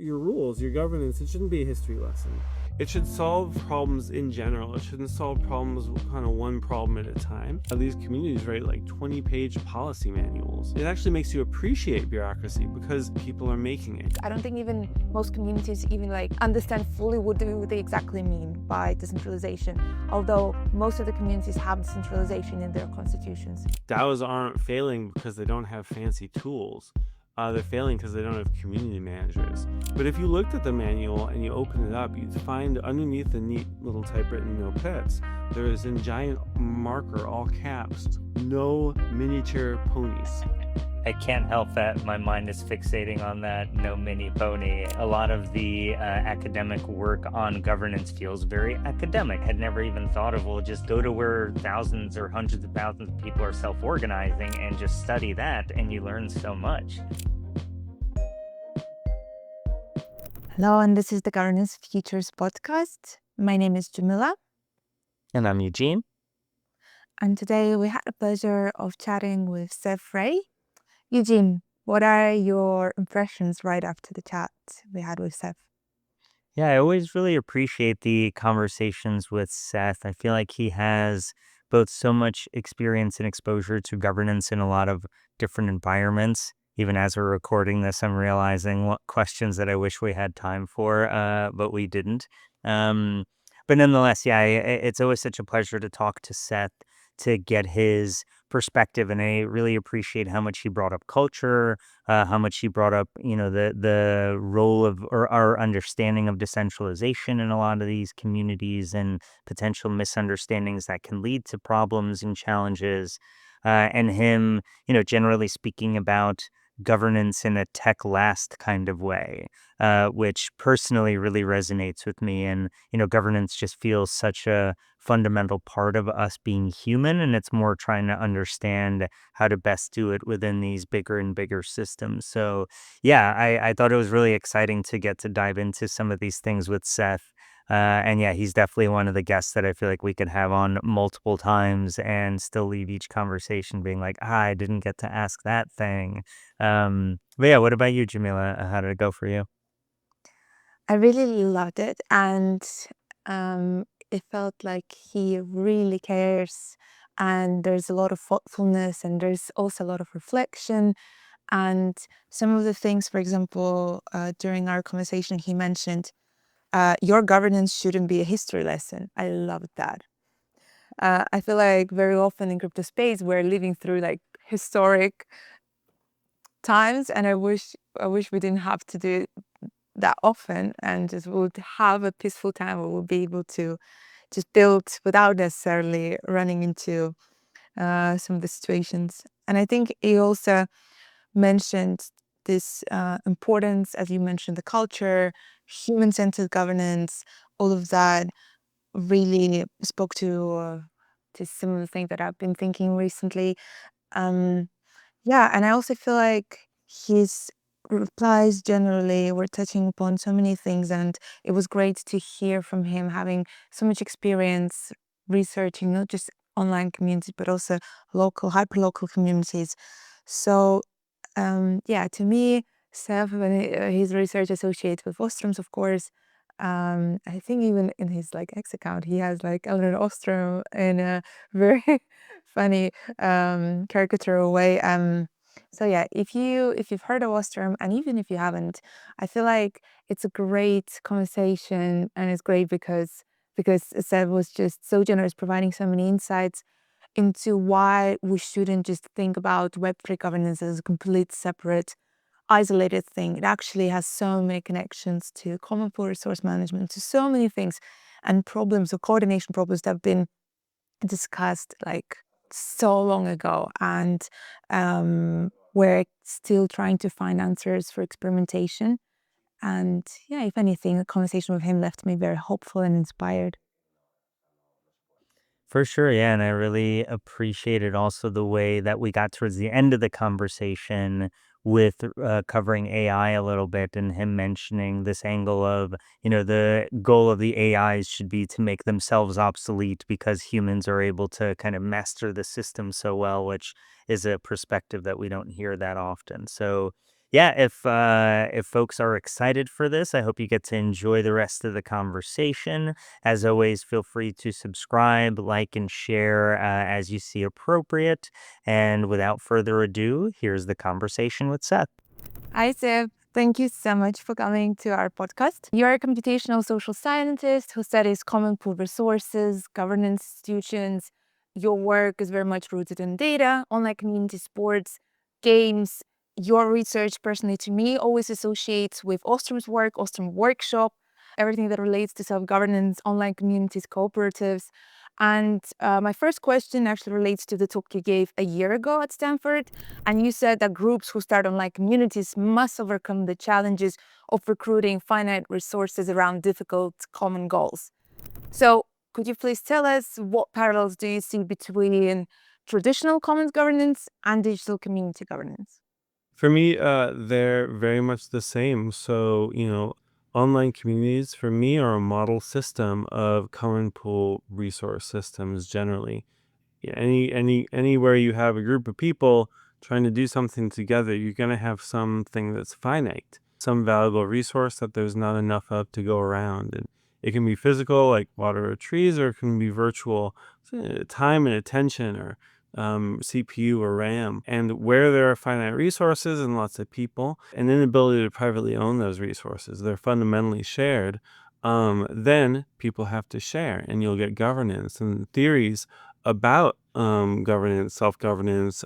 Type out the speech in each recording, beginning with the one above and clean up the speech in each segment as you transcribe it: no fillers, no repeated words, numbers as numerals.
your rules, your governance. It shouldn't be a history lesson. It should solve problems in general. It shouldn't solve problems kind of one problem at a time. These communities write like 20-page policy manuals. It actually makes you appreciate bureaucracy because people are making it. I don't think even most communities even understand fully what do they exactly mean by decentralization, although most of the communities have decentralization in their constitutions. DAOs aren't failing because they don't have fancy tools. They're failing because they don't have community managers. But if you looked at the manual and you open it up, you'd find underneath the neat little typewritten notepads, there is in giant marker, all caps, no miniature ponies. I can't help that my mind is fixating on that no mini pony. A lot of the academic work on governance feels very academic. Had never even thought of, well, just go to where thousands or hundreds of thousands of people are self-organizing and just study that, and you learn so much. Hello, and this is the Governance Futures podcast. My name is Jamilya. And I'm Eugene. And today we had the pleasure of chatting with Seth Frey. Eugene, what are your impressions right after the chat we had with Seth? Yeah, I always really appreciate the conversations with Seth. I feel like he has both so much experience and exposure to governance in a lot of different environments. Even as we're recording this, I'm realizing what questions that I wish we had time for, but we didn't. But nonetheless, yeah, it's always such a pleasure to talk to Seth, to get his perspective, and I really appreciate how much he brought up culture, how much he brought up, the role of or our understanding of decentralization in a lot of these communities and potential misunderstandings that can lead to problems and challenges, and him, generally speaking about governance in a tech last kind of way, which personally really resonates with me. And, governance just feels such a fundamental part of us being human. And it's more trying to understand how to best do it within these bigger and bigger systems. So, yeah, I thought it was really exciting to get to dive into some of these things with Seth. And yeah, he's definitely one of the guests that I feel like we could have on multiple times and still leave each conversation being like, I didn't get to ask that thing. But yeah, what about you, Jamila? How did it go for you? I really loved it, and it felt like he really cares, and there's a lot of thoughtfulness, and there's also a lot of reflection. And some of the things, for example, during our conversation, he mentioned, your governance shouldn't be a history lesson. I loved that. I feel like very often in crypto space, we're living through historic times, and I wish we didn't have to do it that often, and just would have a peaceful time. We would be able to just build without necessarily running into some of the situations. And I think he also mentioned this importance, as you mentioned, the culture, human-centered governance, all of that really spoke to some of the things that I've been thinking recently. Yeah, and I also feel like his replies generally were touching upon so many things, and it was great to hear from him having so much experience researching not just online communities but also local, hyperlocal communities. So yeah, to me, Seth, his research associates with Ostroms, of course. I think even in his X account, he has Eleanor Ostrom in a very funny caricature way. So yeah, if you've heard of Ostrom, and even if you haven't, I feel like it's a great conversation, and it's great because Seth was just so generous, providing so many insights into why we shouldn't just think about Web3 governance as a complete separate, isolated thing. It actually has so many connections to common pool resource management, to so many things and problems or coordination problems that have been discussed so long ago, and we're still trying to find answers for experimentation. And yeah, if anything, the conversation with him left me very hopeful and inspired. For sure, yeah, and I really appreciated also the way that we got towards the end of the conversation with covering AI a little bit, and him mentioning this angle of, the goal of the AIs should be to make themselves obsolete because humans are able to kind of master the system so well, which is a perspective that we don't hear that often. So, Yeah, if folks are excited for this, I hope you get to enjoy the rest of the conversation. As always, feel free to subscribe, like, and share as you see appropriate. And without further ado, here's the conversation with Seth. Hi, Seb. Thank you so much for coming to our podcast. You're a computational social scientist who studies common pool resources, governance institutions. Your work is very much rooted in data, online community sports, games. Your research, personally to me, always associates with Ostrom's work, Ostrom Workshop, everything that relates to self-governance, online communities, cooperatives. And my first question actually relates to the talk you gave a year ago at Stanford. And you said that groups who start online communities must overcome the challenges of recruiting finite resources around difficult common goals. So, could you please tell us what parallels do you see between traditional commons governance and digital community governance? For me, they're very much the same. So, online communities for me are a model system of common pool resource systems generally. Yeah, anywhere you have a group of people trying to do something together, you're going to have something that's finite, some valuable resource that there's not enough of to go around. And it can be physical, like water or trees, or it can be virtual, time and attention, or CPU or RAM. And where there are finite resources and lots of people, an inability to privately own those resources, they're fundamentally shared. Then people have to share, and you'll get governance and theories about governance, self-governance,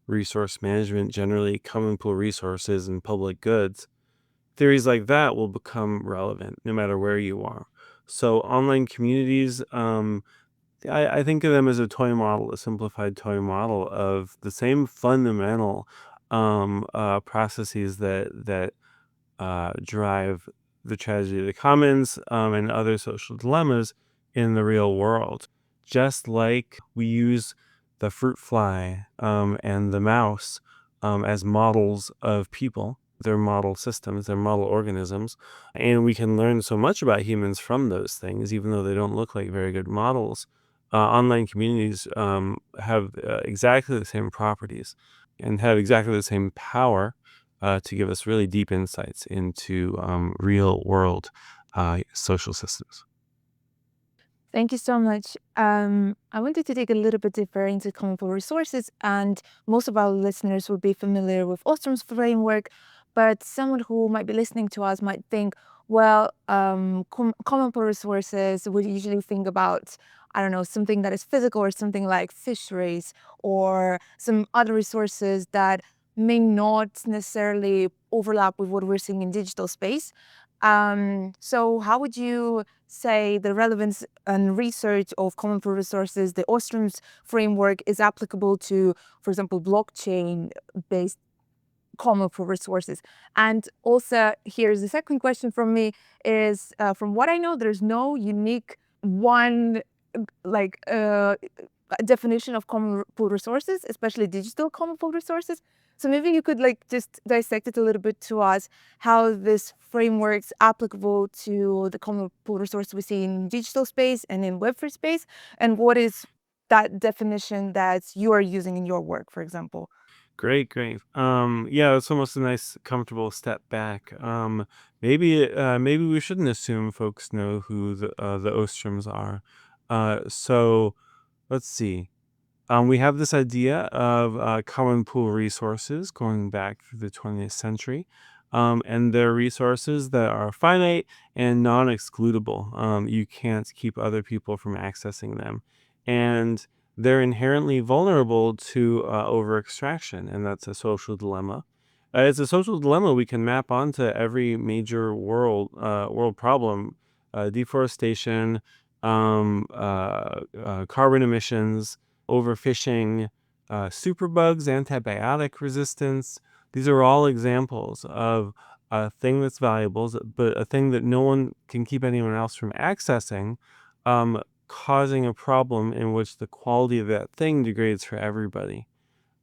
resource management, generally common pool resources and public goods. Theories like that will become relevant no matter where you are. So online communities, I think of them as a toy model, a simplified toy model of the same fundamental processes that drive the tragedy of the commons and other social dilemmas in the real world. Just like we use the fruit fly and the mouse as models of people, they're model systems, they're model organisms, and we can learn so much about humans from those things, even though they don't look like very good models. Online communities have exactly the same properties and have exactly the same power to give us really deep insights into real world social systems. Thank you so much. I wanted to dig a little bit deeper into common pool resources, and most of our listeners will be familiar with Ostrom's framework, but someone who might be listening to us might think, well, common pool resources, we usually think about, I don't know, something that is physical or something like fisheries or some other resources that may not necessarily overlap with what we're seeing in digital space. So how would you say the relevance and research of common pool resources, the Ostroms framework, is applicable to, for example, blockchain-based common pool resources? And also, here's the second question from me is, from what I know, there's no unique one like definition of common pool resources, especially digital common pool resources. So maybe you could like just dissect it a little bit to us, how this framework's applicable to the common pool resource we see in digital space and in Web3 space, and what is that definition that you are using in your work, for example. Great, great. Yeah, it's almost a nice, comfortable step back. Maybe we shouldn't assume folks know who the Ostroms are. So let's see. We have this idea of common pool resources going back through the 20th century. And they're resources that are finite and non-excludable. You can't keep other people from accessing them. And they're inherently vulnerable to over-extraction, and that's a social dilemma. It's a social dilemma we can map onto every major world problem: deforestation, carbon emissions, overfishing, superbugs, antibiotic resistance. These are all examples of a thing that's valuable, but a thing that no one can keep anyone else from accessing, causing a problem in which the quality of that thing degrades for everybody.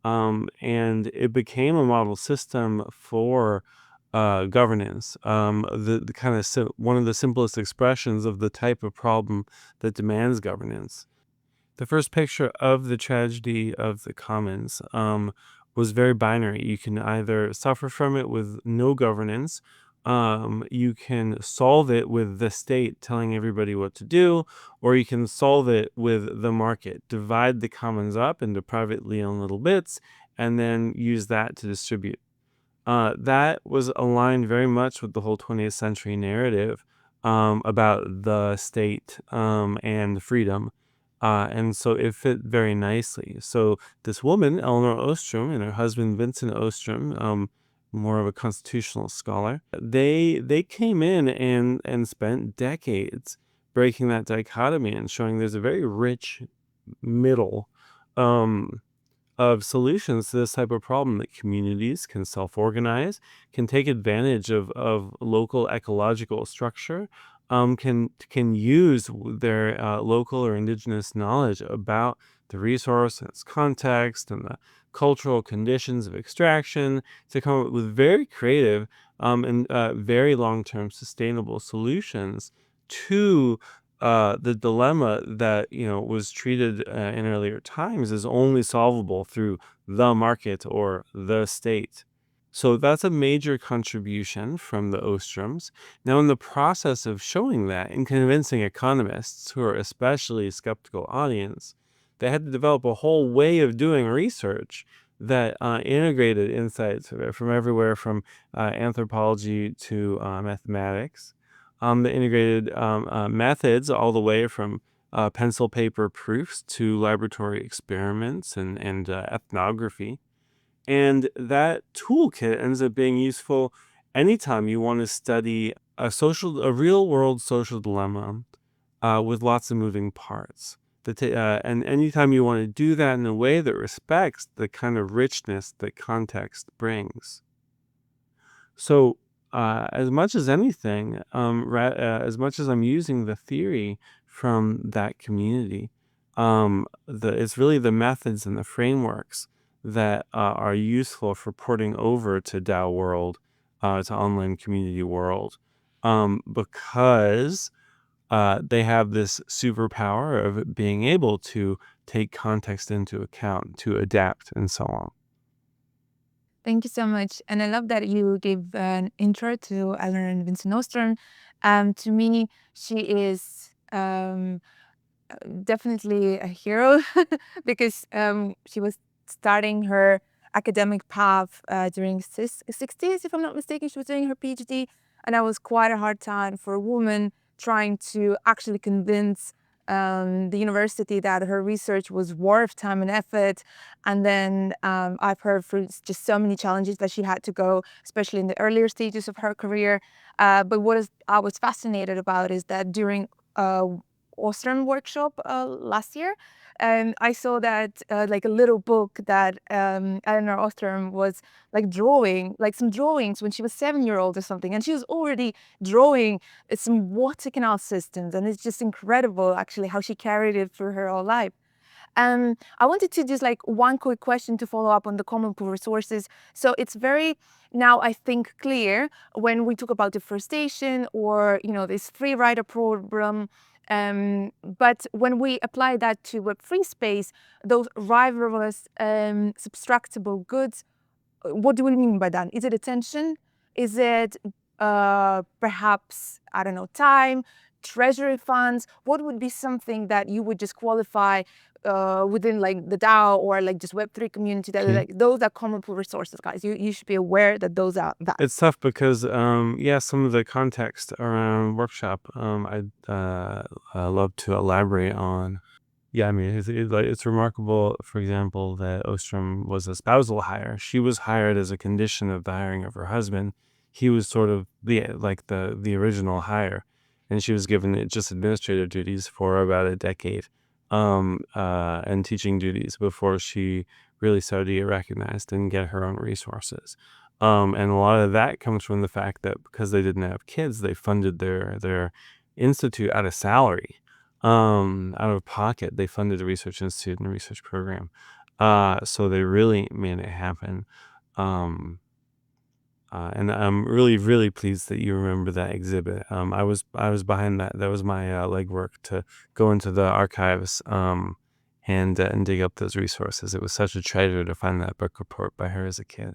And it became a model system for governance. The kind of one of the simplest expressions of the type of problem that demands governance. The first picture of the tragedy of the commons was very binary. You can either suffer from it with no governance, you can solve it with the state telling everybody what to do, or you can solve it with the market. Divide the commons up into privately owned little bits, and then use that to distribute. That was aligned very much with the whole 20th century narrative about the state and freedom. And so it fit very nicely. So this woman, Eleanor Ostrom, and her husband, Vincent Ostrom, more of a constitutional scholar, they came in and spent decades breaking that dichotomy and showing there's a very rich middle. Um, of solutions to this type of problem, that communities can self-organize, can take advantage of local ecological structure, can use their local or indigenous knowledge about the resource and its context and the cultural conditions of extraction to come up with very creative and very long-term sustainable solutions to the dilemma that was treated in earlier times is only solvable through the market or the state. So that's a major contribution from the Ostroms. Now, in the process of showing that and convincing economists, who are especially a skeptical audience, they had to develop a whole way of doing research that integrated insights from everywhere from anthropology to mathematics. The integrated methods all the way from pencil paper proofs to laboratory experiments and ethnography. And that toolkit ends up being useful anytime you want to study a real world social dilemma with lots of moving parts. And anytime you want to do that in a way that respects the kind of richness that context brings. So, as much as anything, as much as I'm using the theory from that community, it's really the methods and the frameworks that are useful for porting over to DAO world, to online community world, because they have this superpower of being able to take context into account, to adapt, and so on. Thank you so much. And I love that you gave an intro to Eleanor and Vincent Ostrom. To me, she is definitely a hero because she was starting her academic path during 60s, if I'm not mistaken. She was doing her PhD, and that was quite a hard time for a woman trying to actually convince the university that her research was worth time and effort. And then I've heard for just so many challenges that she had to go, especially in the earlier stages of her career. But I was fascinated about is that during Ostrom workshop last year, and I saw that like a little book that Eleanor Ostrom was like drawing, like some drawings when she was 7-year-old or something, and she was already drawing some water canal systems, and it's just incredible actually how she carried it through her whole life. I wanted to just like one quick question to follow up on the common pool resources. So it's very now I think clear when we talk about deforestation or this free rider program. But when we apply that to a free space, those rivalrous subtractable goods, what do we mean by that? Is it attention? Is it perhaps, I don't know, time, treasury funds? What would be something that you would just qualify within like the DAO or like just Web3 community that are, like those are common pool resources, guys? You should be aware that those are that. It's tough because, some of the context around workshop, I'd love to elaborate on. Yeah, I mean, it's remarkable, for example, that Ostrom was a spousal hire. She was hired as a condition of the hiring of her husband. He was sort of the original hire, and she was given just administrative duties for about a decade, and teaching duties before she really started to get recognized and get her own resources. And a lot of that comes from the fact that because they didn't have kids, they funded their institute out of salary, out of pocket. They funded a research institute and a research program. So they really made it happen. And I'm really, really pleased that you remember that exhibit. I was behind that. That was my legwork to go into the archives and dig up those resources. It was such a treasure to find that book report by her as a kid.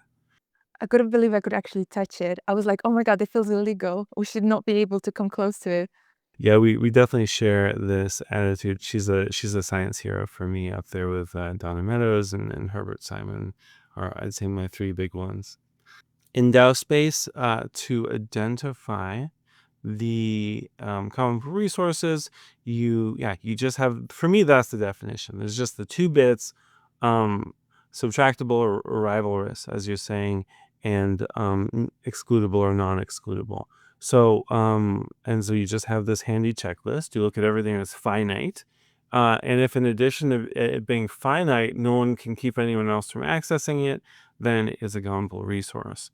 I couldn't believe I could actually touch it. I was like, oh my God, it feels illegal. We should not be able to come close to it. Yeah, we definitely share this attitude. She's a science hero for me, up there with Donna Meadows and Herbert Simon, are, I'd say, my three big ones. In DAO space, to identify the common resources, you just have, for me, that's the definition. There's just the two bits, subtractable or rivalrous, as you're saying, and excludable or non-excludable. So and so you just have this handy checklist. You look at everything as finite, and if in addition to it being finite, no one can keep anyone else from accessing it, then it is a countable resource.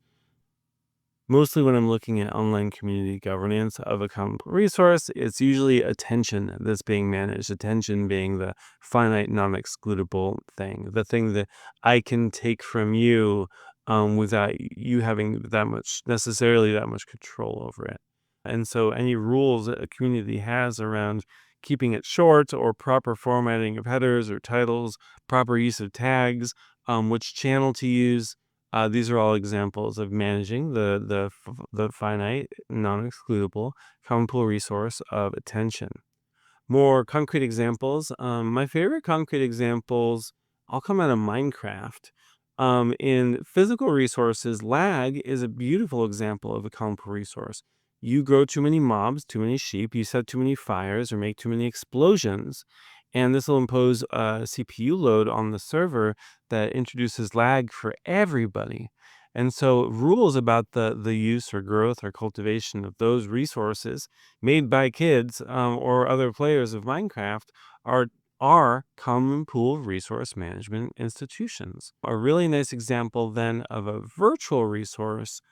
Mostly when I'm looking at online community governance of a common resource, it's usually attention that's being managed, attention being the finite, non-excludable thing, the thing that I can take from you without you having that much control over it. And so any rules that a community has around keeping it short, or proper formatting of headers or titles, proper use of tags, which channel to use, these are all examples of managing the finite, non-excludable common pool resource of attention. More concrete examples. My favorite concrete examples all come out of Minecraft. In physical resources, lag is a beautiful example of a common pool resource. You grow too many mobs, too many sheep, you set too many fires, or make too many explosions, and this will impose a CPU load on the server that introduces lag for everybody. And so rules about the use or growth or cultivation of those resources made by kids or other players of Minecraft are common pool resource management institutions. A really nice example then of a virtual resource,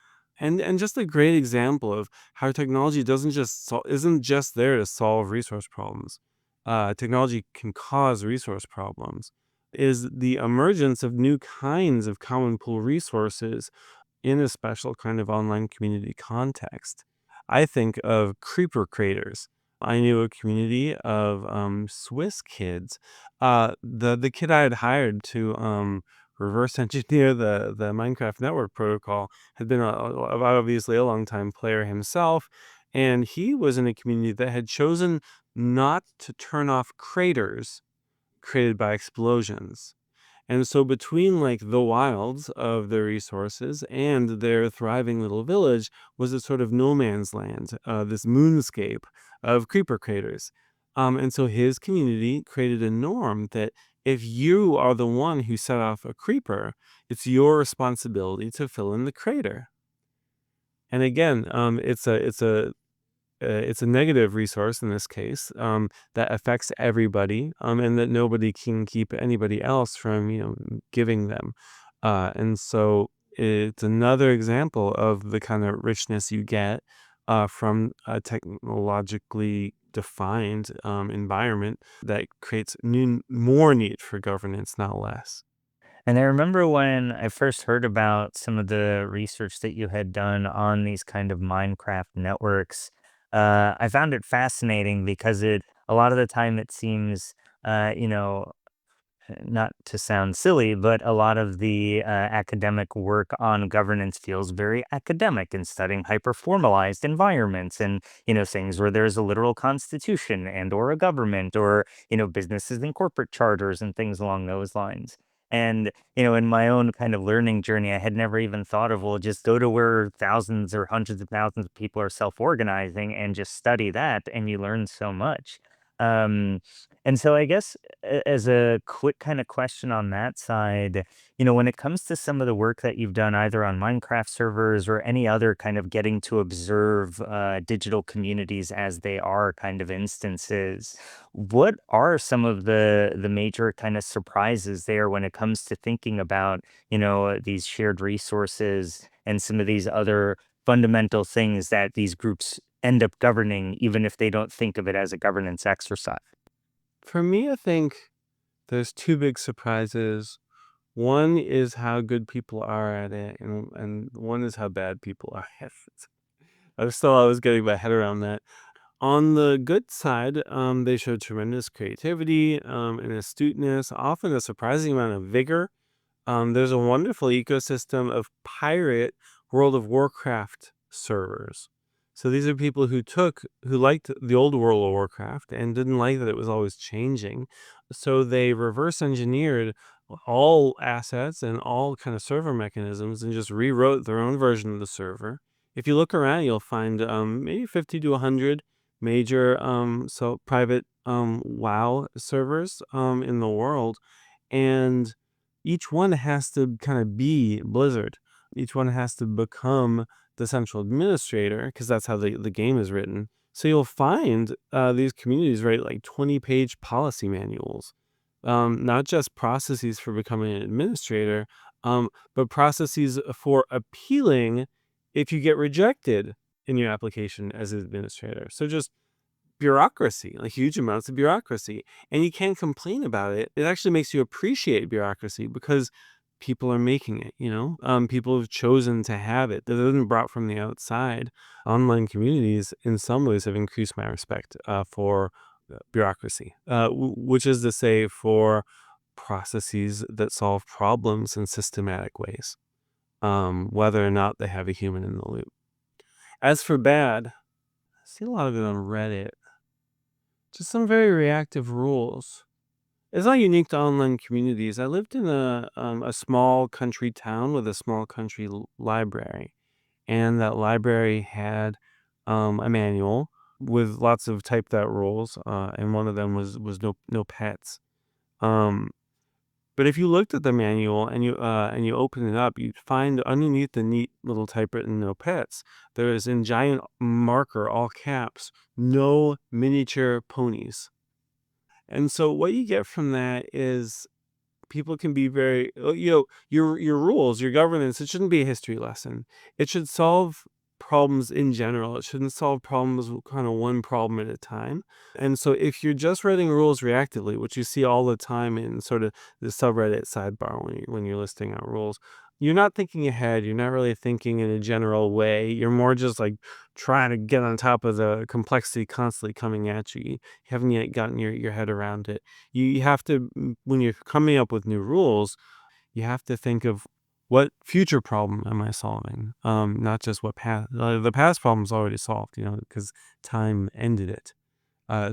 and just a great example of how technology isn't just there to solve resource problems. Technology can cause resource problems. Is the emergence of new kinds of common pool resources in a special kind of online community context. I think of creeper creators. I knew a community of Swiss kids. The kid I had hired to reverse engineer the Minecraft network protocol had been obviously a long time player himself, and he was in a community that had chosen not to turn off craters created by explosions. And so between like the wilds of their resources and their thriving little village was a sort of no man's land, this moonscape of creeper craters. And so his community created a norm that if you are the one who set off a creeper, it's your responsibility to fill in the crater. And again, it's a negative resource in this case, that affects everybody, and that nobody can keep anybody else from giving them, and so it's another example of the kind of richness you get from a technologically defined environment that creates more need for governance, not less. And I remember when I first heard about some of the research that you had done on these kind of Minecraft networks. I found it fascinating because a lot of the time it seems, uh, you know, not to sound silly, but a lot of the academic work on governance feels very academic and studying hyper formalized environments and, things where there's a literal constitution and or a government or, businesses and corporate charters and things along those lines. And, in my own kind of learning journey, I had never even thought of, well, just go to where thousands or hundreds of thousands of people are self organizing and just study that. And you learn so much. Um, and so I guess as a quick kind of question on that side, when it comes to some of the work that you've done either on Minecraft servers or any other kind of getting to observe digital communities as they are kind of instances, what are some of the major kind of surprises there when it comes to thinking about, these shared resources and some of these other fundamental things that these groups end up governing, even if they don't think of it as a governance exercise? For me, I think there's two big surprises. One is how good people are at it, and one is how bad people are at it. I was getting my head around that. On the good side, they show tremendous creativity and astuteness, often a surprising amount of vigor. There's a wonderful ecosystem of pirate World of Warcraft servers. So these are people who liked the old World of Warcraft and didn't like that it was always changing. So they reverse engineered all assets and all kind of server mechanisms and just rewrote their own version of the server. If you look around, you'll find maybe 50 to 100 major private WoW servers in the world, and each one has to kind of be Blizzard. Each one has to become the central administrator because that's how the game is written. So you'll find these communities write like 20-page policy manuals, not just processes for becoming an administrator, but processes for appealing if you get rejected in your application as an administrator. So just bureaucracy, like huge amounts of bureaucracy. And you can't complain about it. It actually makes you appreciate bureaucracy because people are making it, people have chosen to have it. That isn't brought from the outside. Online communities, in some ways, have increased my respect for bureaucracy, which is to say, for processes that solve problems in systematic ways, whether or not they have a human in the loop. As for bad, I see a lot of it on Reddit. Just some very reactive rules. It's not unique to online communities. I lived in a small country town with a small country library, and that library had a manual with lots of typed out rules, and one of them was no pets. Um, but if you looked at the manual and you open it up, you'd find underneath the neat little typewritten "no pets" there is in giant marker, all caps, "no miniature ponies." And so what you get from that is people can be very, your rules, your governance, it shouldn't be a history lesson. It should solve problems in general. It shouldn't solve problems kind of one problem at a time. And so if you're just writing rules reactively, which you see all the time in sort of the subreddit sidebar when you're listing out rules, you're not thinking ahead. You're not really thinking in a general way. You're more just like trying to get on top of the complexity constantly coming at you. You haven't yet gotten your head around it. You have to, when you're coming up with new rules, you have to think of what future problem am I solving? Not just what past. The past problem's already solved, because time ended it.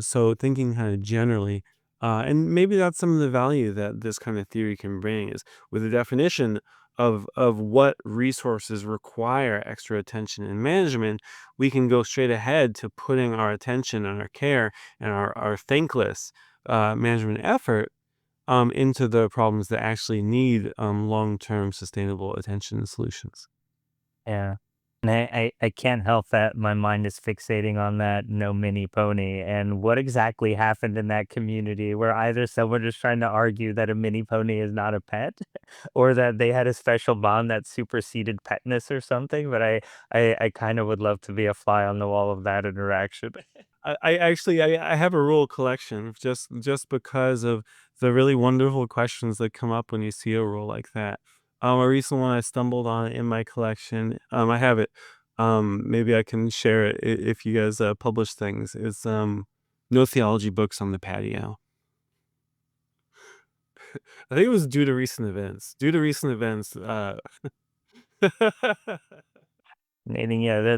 So thinking kind of generally, and maybe that's some of the value that this kind of theory can bring is with a definition of what resources require extra attention and management, we can go straight ahead to putting our attention and our care and our thankless management effort into the problems that actually need long-term sustainable attention and solutions. Yeah. And I can't help that my mind is fixating on that no mini pony and what exactly happened in that community where either someone is trying to argue that a mini pony is not a pet or that they had a special bond that superseded petness or something. But I kind of would love to be a fly on the wall of that interaction. I actually I have a rule collection just because of the really wonderful questions that come up when you see a rule like that. A recent one I stumbled on in my collection. I have it. Maybe I can share it if you guys publish things. It's no theology books on the patio. I think it was due to recent events. Due to recent events. And yeah,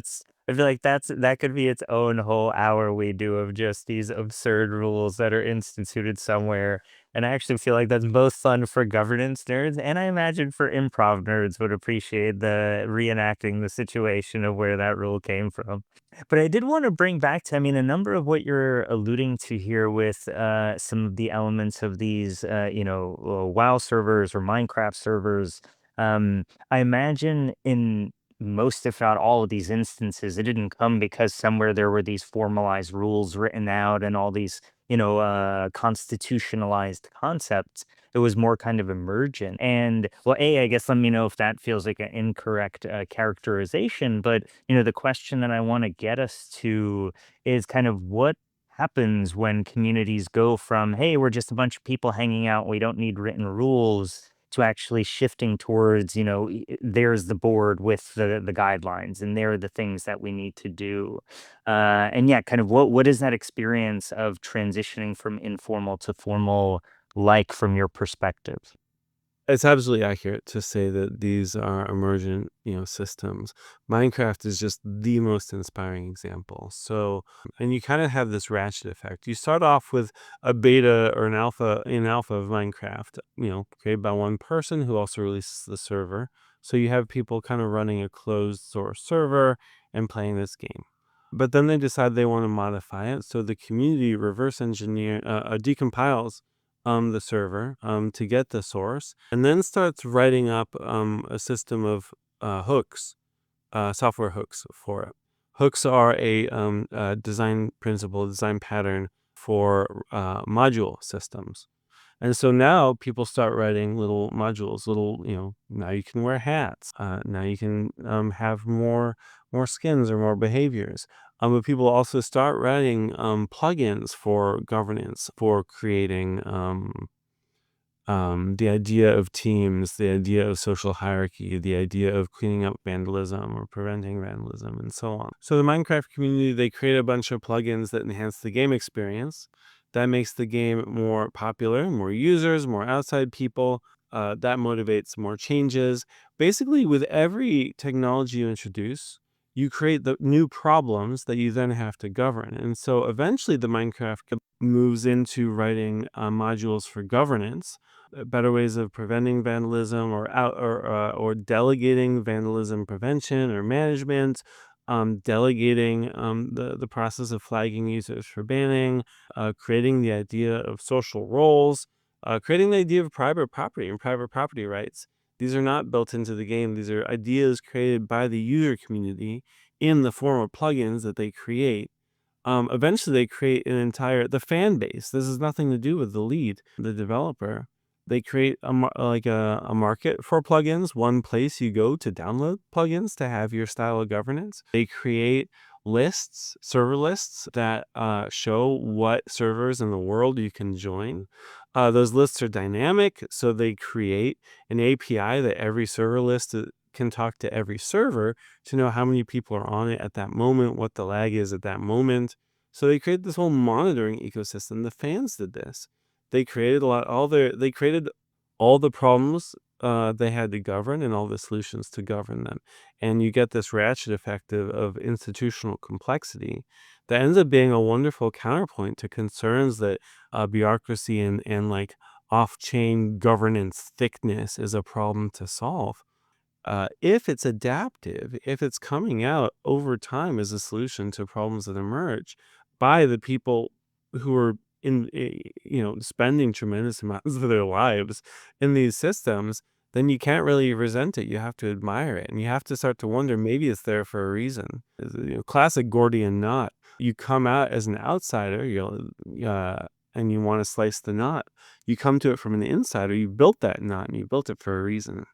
I feel like that could be its own whole hour we do of just these absurd rules that are instituted somewhere. And I actually feel like that's both fun for governance nerds, and I imagine for improv nerds would appreciate the reenacting the situation of where that rule came from. But I did want to bring back to, I mean, a number of what you're alluding to here with some of the elements of these, WoW servers or Minecraft servers. I imagine in most, if not all of these instances, it didn't come because somewhere there were these formalized rules written out and all these, constitutionalized concepts. It was more kind of emergent. And well, I guess let me know if that feels like an incorrect characterization. But, the question that I want to get us to is kind of what happens when communities go from, hey, we're just a bunch of people hanging out, we don't need written rules, to actually shifting towards, there's the board with the guidelines, and there are the things that we need to do. And yeah, kind of what is that experience of transitioning from informal to formal like from your perspective? It's absolutely accurate to say that these are emergent, systems. Minecraft is just the most inspiring example. So, and you kind of have this ratchet effect. You start off with a beta or an alpha of Minecraft, created by one person who also releases the server. So you have people kind of running a closed source server and playing this game. But then they decide they want to modify it. So the community reverse engineer, decompiles the server to get the source, and then starts writing up a system of hooks, software hooks for it. Hooks are a design principle, design pattern for module systems. And so now people start writing little modules, now you can wear hats. Now you can have more skins or more behaviors. But people also start writing plugins for governance, for creating the idea of teams, the idea of social hierarchy, the idea of cleaning up vandalism or preventing vandalism, and so on. So the Minecraft community, they create a bunch of plugins that enhance the game experience. That makes the game more popular, more users, more outside people. That motivates more changes. Basically, with every technology you introduce, you create the new problems that you then have to govern. And so eventually the Minecraft moves into writing modules for governance, better ways of preventing vandalism or delegating vandalism prevention or management, delegating the process of flagging users for banning, creating the idea of social roles, creating the idea of private property and private property rights. These are not built into the game. These are ideas created by the user community in the form of plugins that they create. Eventually they create the fan base. This has nothing to do with the lead, the developer. They create a market for plugins, one place you go to download plugins to have your style of governance. They create lists, server lists that show what servers in the world you can join. Those lists are dynamic, so they create an API that every server list can talk to every server to know how many people are on it at that moment, what the lag is at that moment. So they created this whole monitoring ecosystem. The fans did this. They created they created all the problems they had to govern and all the solutions to govern them. And you get this ratchet effect of institutional complexity that ends up being a wonderful counterpoint to concerns that bureaucracy and like off-chain governance thickness is a problem to solve. If it's adaptive, if it's coming out over time as a solution to problems that emerge by the people who are spending tremendous amounts of their lives in these systems, then you can't really resent it. You have to admire it, and you have to start to wonder, maybe it's there for a reason. Classic Gordian knot. You come out as an outsider, and you want to slice the knot. You come to it from an insider. You built that knot, and you built it for a reason.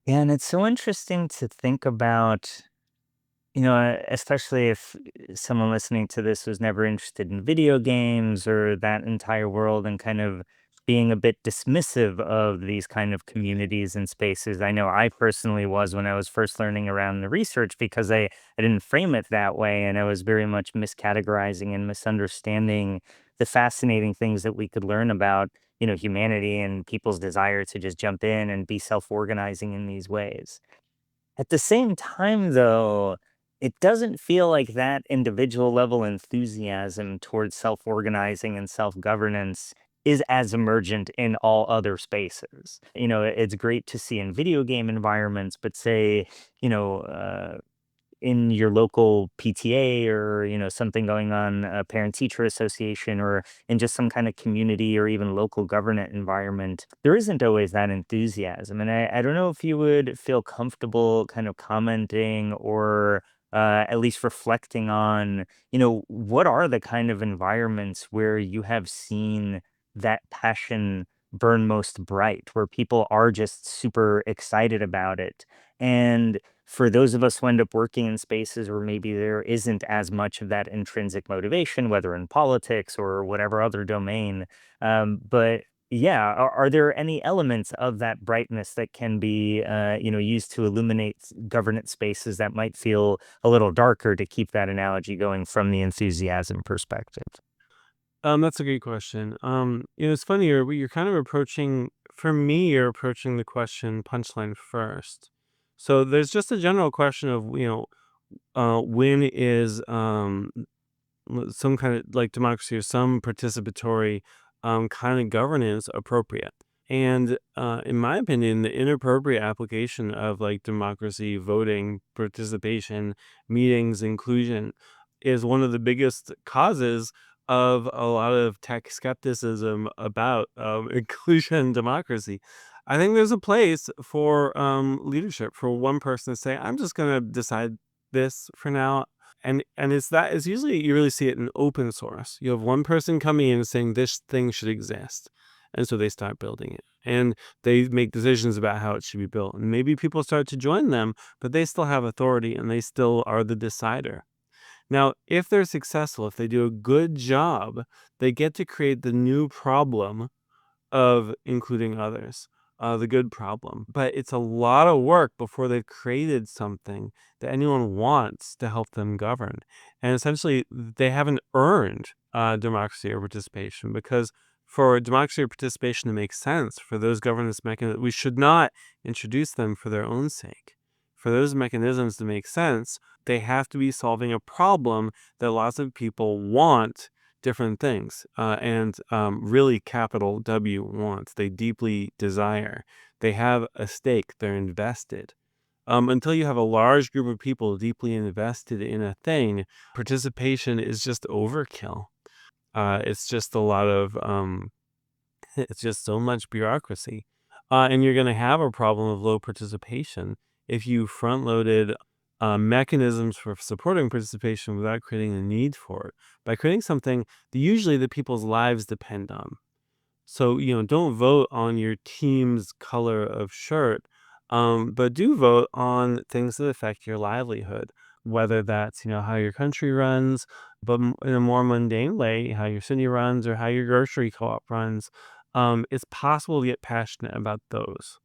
Yeah, and it's so interesting to think about, especially if someone listening to this was never interested in video games or that entire world, and kind of being a bit dismissive of these kind of communities and spaces. I know I personally was when I was first learning around the research, because I didn't frame it that way, and I was very much miscategorizing and misunderstanding the fascinating things that we could learn about, humanity and people's desire to just jump in and be self-organizing in these ways. At the same time, though, it doesn't feel like that individual level enthusiasm towards self organizing and self governance is as emergent in all other spaces. It's great to see in video game environments, but say, you know, uh, in your local PTA, or something going on, a parent teacher association, or in just some kind of community or even local government environment, there isn't always that enthusiasm. And I don't know if you would feel comfortable kind of commenting, or at least reflecting on, what are the kind of environments where you have seen that passion burn most bright, where people are just super excited about it. And for those of us who end up working in spaces where maybe there isn't as much of that intrinsic motivation, whether in politics or whatever other domain, but Yeah, are there any elements of that brightness that can be, used to illuminate governance spaces that might feel a little darker to keep that analogy going from the enthusiasm perspective? That's a great question. It's funny, you're kind of approaching, for me, you're approaching the question punchline first. So there's just a general question of, when is some kind of like democracy or some participatory kind of governance appropriate. And in my opinion, the inappropriate application of like democracy, voting, participation, meetings, inclusion is one of the biggest causes of a lot of tech skepticism about inclusion democracy. I think there's a place for leadership, for one person to say, I'm just going to decide this for now. And it's usually, you really see it in open source. You have one person coming in and saying this thing should exist. And so they start building it. And they make decisions about how it should be built. And maybe people start to join them, but they still have authority and they still are the decider. Now, if they're successful, if they do a good job, they get to create the new problem of including others, the good problem. But it's a lot of work before they've created something that anyone wants to help them govern. And essentially, they haven't earned democracy or participation, because for democracy or participation to make sense, for those governance mechanisms, we should not introduce them for their own sake. For those mechanisms to make sense, they have to be solving a problem that lots of people want different things, and really capital W wants. They deeply desire. They have a stake. They're invested. Until you have a large group of people deeply invested in a thing, participation is just overkill. It's just a lot of it's just so much bureaucracy. And you're going to have a problem of low participation if you front loaded mechanisms for supporting participation without creating a need for it. By creating something that usually the people's lives depend on. So, don't vote on your team's color of shirt, but do vote on things that affect your livelihood, whether that's, how your country runs, but in a more mundane way, how your city runs or how your grocery co-op runs. It's possible to get passionate about those.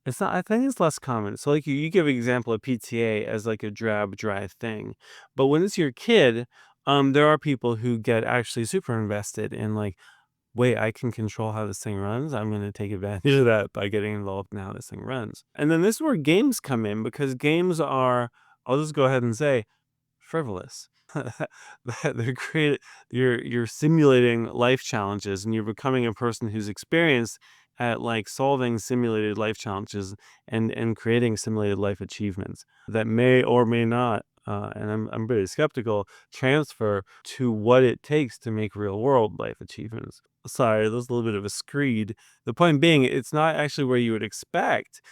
It's not, I think it's less common. So like you give an example of PTA as like a drab, dry thing. But when it's your kid, there are people who get actually super invested in like, wait, I can control how this thing runs. I'm going to take advantage of that by getting involved in how this thing runs. And then this is where games come in, because games are, I'll just go ahead and say, frivolous. They're created. You're simulating life challenges, and you're becoming a person who's experienced at like solving simulated life challenges and creating simulated life achievements that may or may not. And I'm pretty skeptical, transfer to what it takes to make real world life achievements. Sorry, there's a little bit of a screed. The point being, it's not actually where you would expect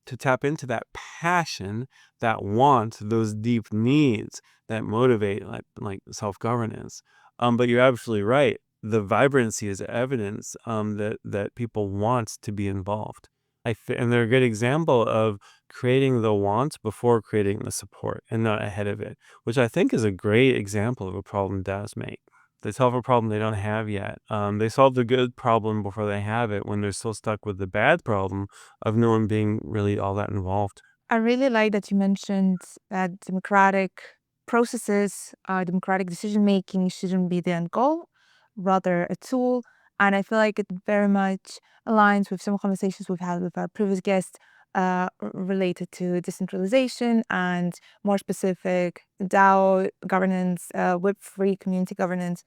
to tap into that passion, that want, those deep needs that motivate like self-governance. But you're absolutely right. The vibrancy is evidence that people want to be involved. And they're a good example of creating the want before creating the support and not ahead of it, which I think is a great example of a problem DAOs make. They solve a problem they don't have yet. They solve the good problem before they have it, when they're still stuck with the bad problem of no one being really all that involved. I really like that you mentioned that democratic processes, democratic decision making shouldn't be the end goal, rather a tool. And I feel like it very much aligns with some conversations we've had with our previous guests related to decentralization and more specific DAO governance, Web3 community governance.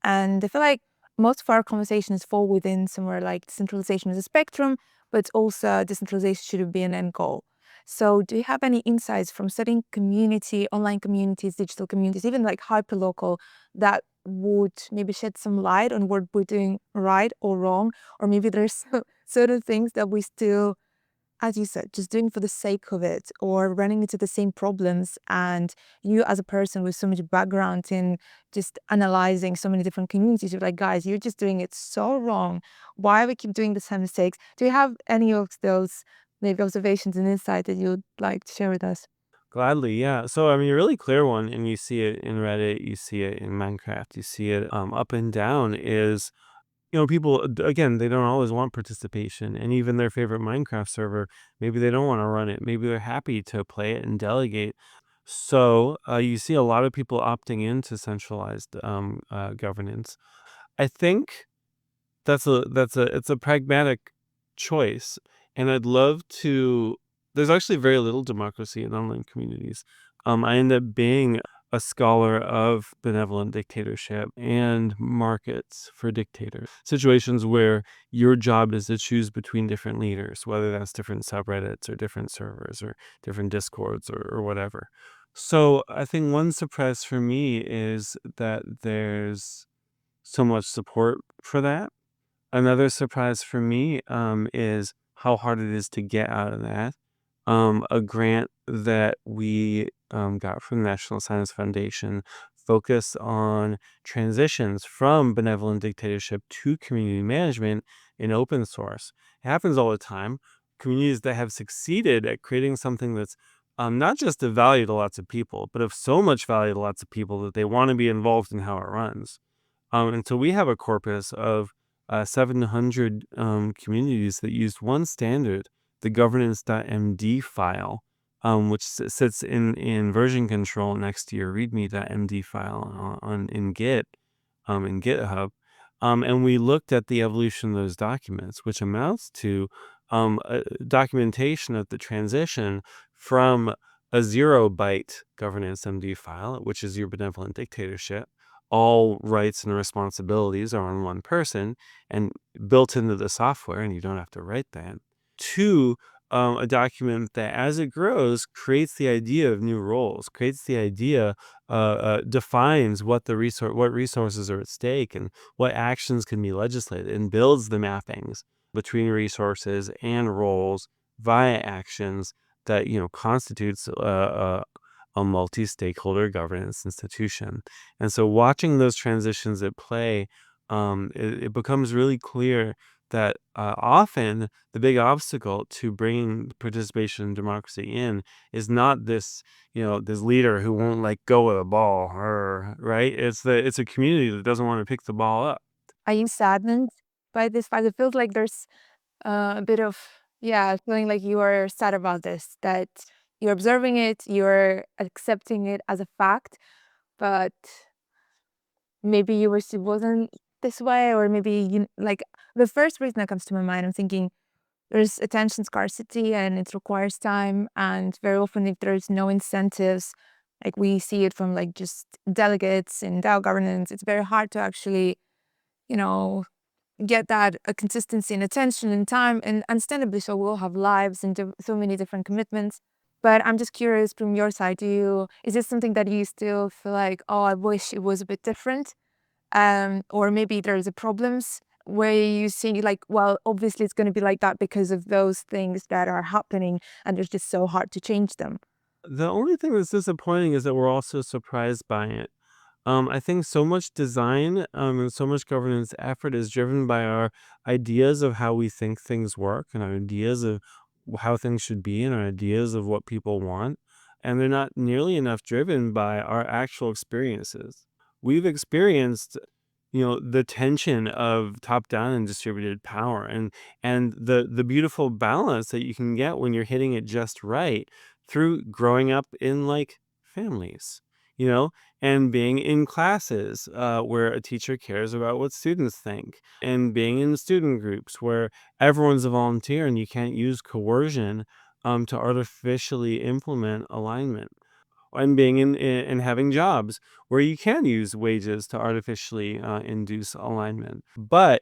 And I feel like most of our conversations fall within somewhere like decentralization as a spectrum, but also decentralization should be an end goal. So, do you have any insights from studying community, online communities, digital communities, even like hyperlocal, that would maybe shed some light on what we're doing right or wrong? Or maybe there's certain things that we still, as you said, just doing for the sake of it or running into the same problems. And you, as a person with so much background in just analyzing so many different communities, you're like, guys, you're just doing it so wrong. Why we keep doing the same mistakes? Do you have any of those maybe observations and insight that you'd like to share with us? Gladly, yeah. So I mean, a really clear one, and you see it in Reddit, you see it in Minecraft, you see it up and down, is People, again, they don't always want participation, and even their favorite Minecraft server, maybe they don't want to run it. Maybe they're happy to play it and delegate. So you see a lot of people opting into centralized governance. I think it's a pragmatic choice, and I'd love to. There's actually very little democracy in online communities. I end up being a scholar of benevolent dictatorship and markets for dictators. Situations where your job is to choose between different leaders, whether that's different subreddits or different servers or different discords or whatever. So I think one surprise for me is that there's so much support for that. Another surprise for me is how hard it is to get out of that. A grant that we got from the National Science Foundation focused on transitions from benevolent dictatorship to community management in open source. It happens all the time. Communities that have succeeded at creating something that's not just of value to lots of people, but of so much value to lots of people that they want to be involved in how it runs. And so we have a corpus of 700 communities that used one standard, the governance.md file, which sits in version control next to your readme.md file in in GitHub. And we looked at the evolution of those documents, which amounts to documentation of the transition from a 0 byte governance MD file, which is your benevolent dictatorship. All rights and responsibilities are on one person and built into the software, and you don't have to write that. To a document that, as it grows, creates the idea of new roles, creates the idea, defines what what resources are at stake, and what actions can be legislated, and builds the mappings between resources and roles via actions that constitutes a multi-stakeholder governance institution. And so watching those transitions at play, it becomes really clear that often the big obstacle to bringing participation and democracy in is not this leader who won't let go of the ball, or right. It's a community that doesn't want to pick the ball up. Are you saddened by this fact? It feels like there's a bit of, yeah, feeling like you are sad about this, that you're observing it, you're accepting it as a fact, but maybe you wish it wasn't this way, or maybe like the first reason that comes to my mind, I'm thinking there's attention scarcity and it requires time, and very often if there's no incentives, like we see it from like just delegates in DAO governance, it's very hard to actually, you know, get that a consistency in attention and time, and understandably so, we'll have lives and so many different commitments. But I'm just curious from your side, is this something that you still feel like, oh, I wish it was a bit different? Or maybe there's a problems where you see like, well, obviously it's going to be like that because of those things that are happening, and it's just so hard to change them. The only thing that's disappointing is that we're also surprised by it. I think so much design and so much governance effort is driven by our ideas of how we think things work, and our ideas of how things should be, and our ideas of what people want. And they're not nearly enough driven by our actual experiences. We've experienced the tension of top down and distributed power, and the beautiful balance that you can get when you're hitting it just right through growing up in like families, you know and being in classes where a teacher cares about what students think, and being in student groups where everyone's a volunteer and you can't use coercion to artificially implement alignment, and being and having jobs where you can use wages to artificially induce alignment, but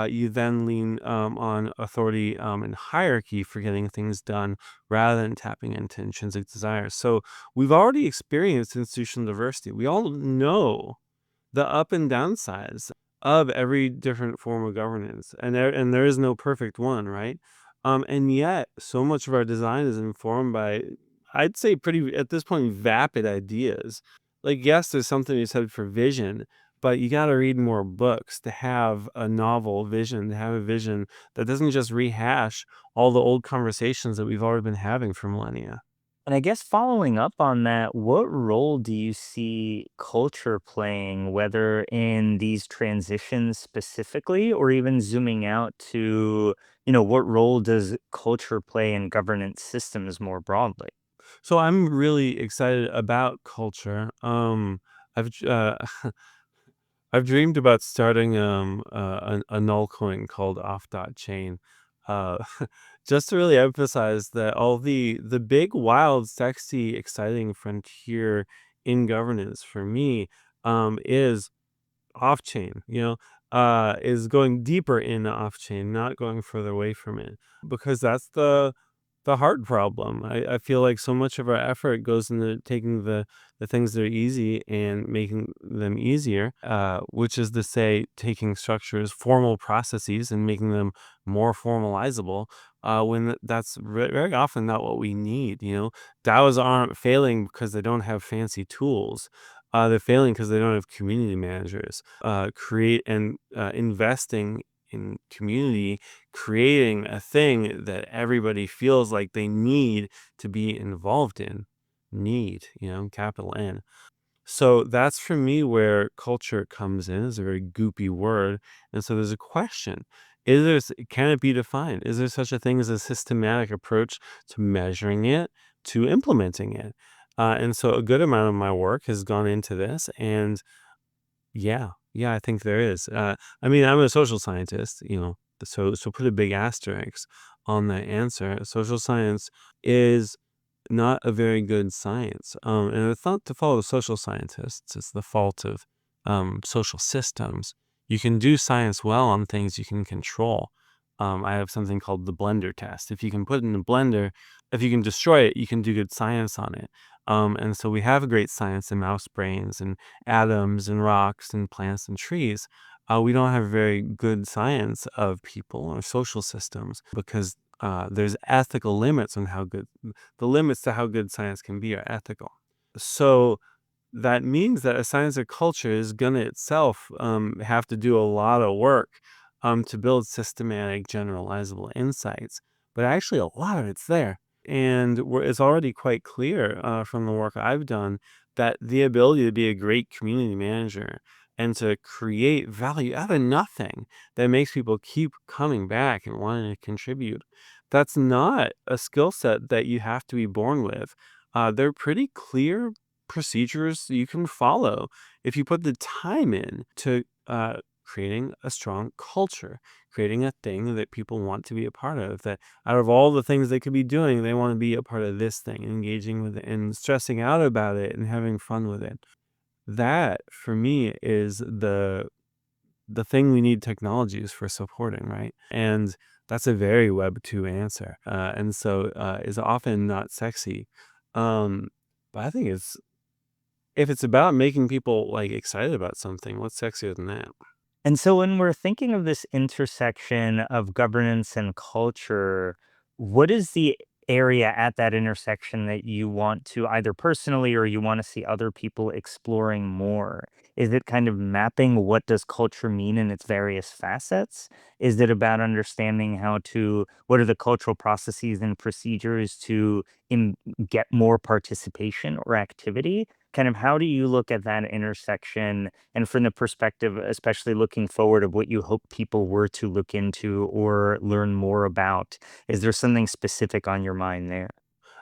you then lean on authority and hierarchy for getting things done rather than tapping into intrinsic desires. So we've already experienced institutional diversity. We all know the up and downsides of every different form of governance, and there is no perfect one, right? And yet so much of our design is informed by, I'd say, pretty at this point vapid ideas. Like, yes, there's something to be said for vision, but you got to read more books to have a novel vision, to have a vision that doesn't just rehash all the old conversations that we've already been having for millennia. And I guess following up on that, what role do you see culture playing, whether in these transitions specifically, or even zooming out to, what role does culture play in governance systems more broadly? So I'm really excited about culture. I've I've dreamed about starting a null coin called off dot chain, uh, just to really emphasize that all the big, wild, sexy, exciting frontier in governance for me is off chain. Is going deeper in off chain, not going further away from it, because that's the hard problem. I feel like so much of our effort goes into taking the things that are easy and making them easier, which is to say, taking structures, formal processes, and making them more formalizable. When that's very often not what we need. DAOs aren't failing because they don't have fancy tools. They're failing because they don't have community managers. Create and investing in community, creating a thing that everybody feels like they need to be involved in. Need, capital N. So that's for me where culture comes in. Is a very goopy word. And so there's a question. Can it be defined? Is there such a thing as a systematic approach to measuring it, to implementing it? And so a good amount of my work has gone into this. And yeah, I think there is. I mean, I'm a social scientist, so put a big asterisk on that answer. Social science is not a very good science. And it's not the fault of social scientists, it's the fault of social systems. You can do science well on things you can control. I have something called the blender test. If you can put it in a blender, if you can destroy it, you can do good science on it. And so we have great science in mouse brains and atoms and rocks and plants and trees. We don't have very good science of people or social systems because there's ethical limits on how good the limits to how good science can be are ethical. So that means that a science of culture is going to itself have to do a lot of work to build systematic, generalizable insights. But actually, a lot of it's there. And it's already quite clear from the work I've done that the ability to be a great community manager and to create value out of nothing that makes people keep coming back and wanting to contribute, that's not a skill set that you have to be born with. They're pretty clear procedures you can follow if you put the time in to creating a strong culture, creating a thing that people want to be a part of. That out of all the things they could be doing, they want to be a part of this thing, engaging with it and stressing out about it and having fun with it. That for me is the thing we need technologies for supporting, right? And that's a very Web 2 answer. And so is often not sexy. Um, but I think if it's about making people like excited about something, what's sexier than that? And so when we're thinking of this intersection of governance and culture, what is the area at that intersection that you want to either personally or you want to see other people exploring more? Is it kind of mapping what does culture mean in its various facets? Is it about understanding what are the cultural processes and procedures to get more participation or activity? Kind of how do you look at that intersection and from the perspective, especially looking forward of what you hope people were to look into or learn more about, is there something specific on your mind there?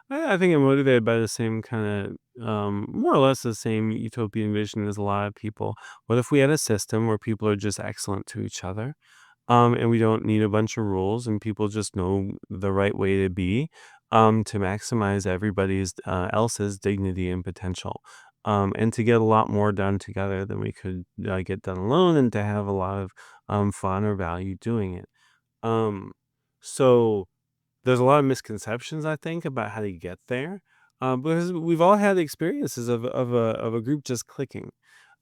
I think I'm motivated by the same kind of, more or less the same utopian vision as a lot of people. What if we had a system where people are just excellent to each other? And we don't need a bunch of rules, and people just know the right way to be, to maximize everybody's else's dignity and potential, and to get a lot more done together than we could get done alone, and to have a lot of fun or value doing it. Um, so there's a lot of misconceptions, I think, about how to get there, because we've all had experiences of a group just clicking.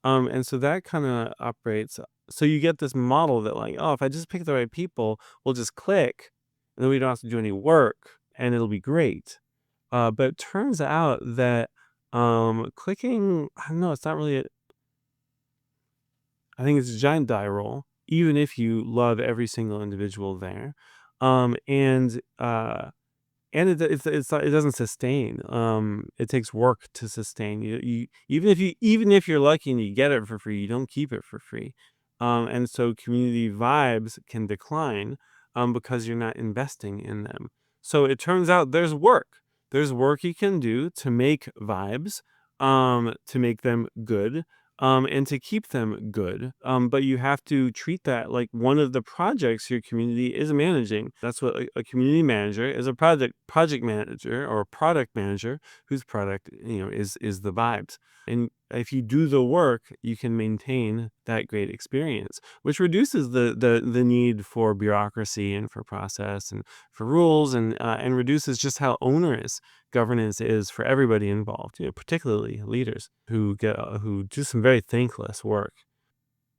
And so that kinda operates so you get this model that like, "Oh, if I just pick the right people, we'll just click, and then we don't have to do any work, and it'll be great." But it turns out that, clicking I don't know, it's not really I think it's a giant die roll, even if you love every single individual there. And and it doesn't sustain. It takes work to sustain. Even if you're lucky and you get it for free, you don't keep it for free. And so community vibes can decline because you're not investing in them. So it turns out there's work. There's work you can do to make vibes, to make them good, and to keep them good. But you have to treat that like one of the projects your community is managing. That's what a community manager is, a project manager or a product manager whose product, is the vibes. And if you do the work, you can maintain that great experience, which reduces the need for bureaucracy and for process and for rules, and reduces just how onerous governance is for everybody involved, particularly leaders who do some very thankless work.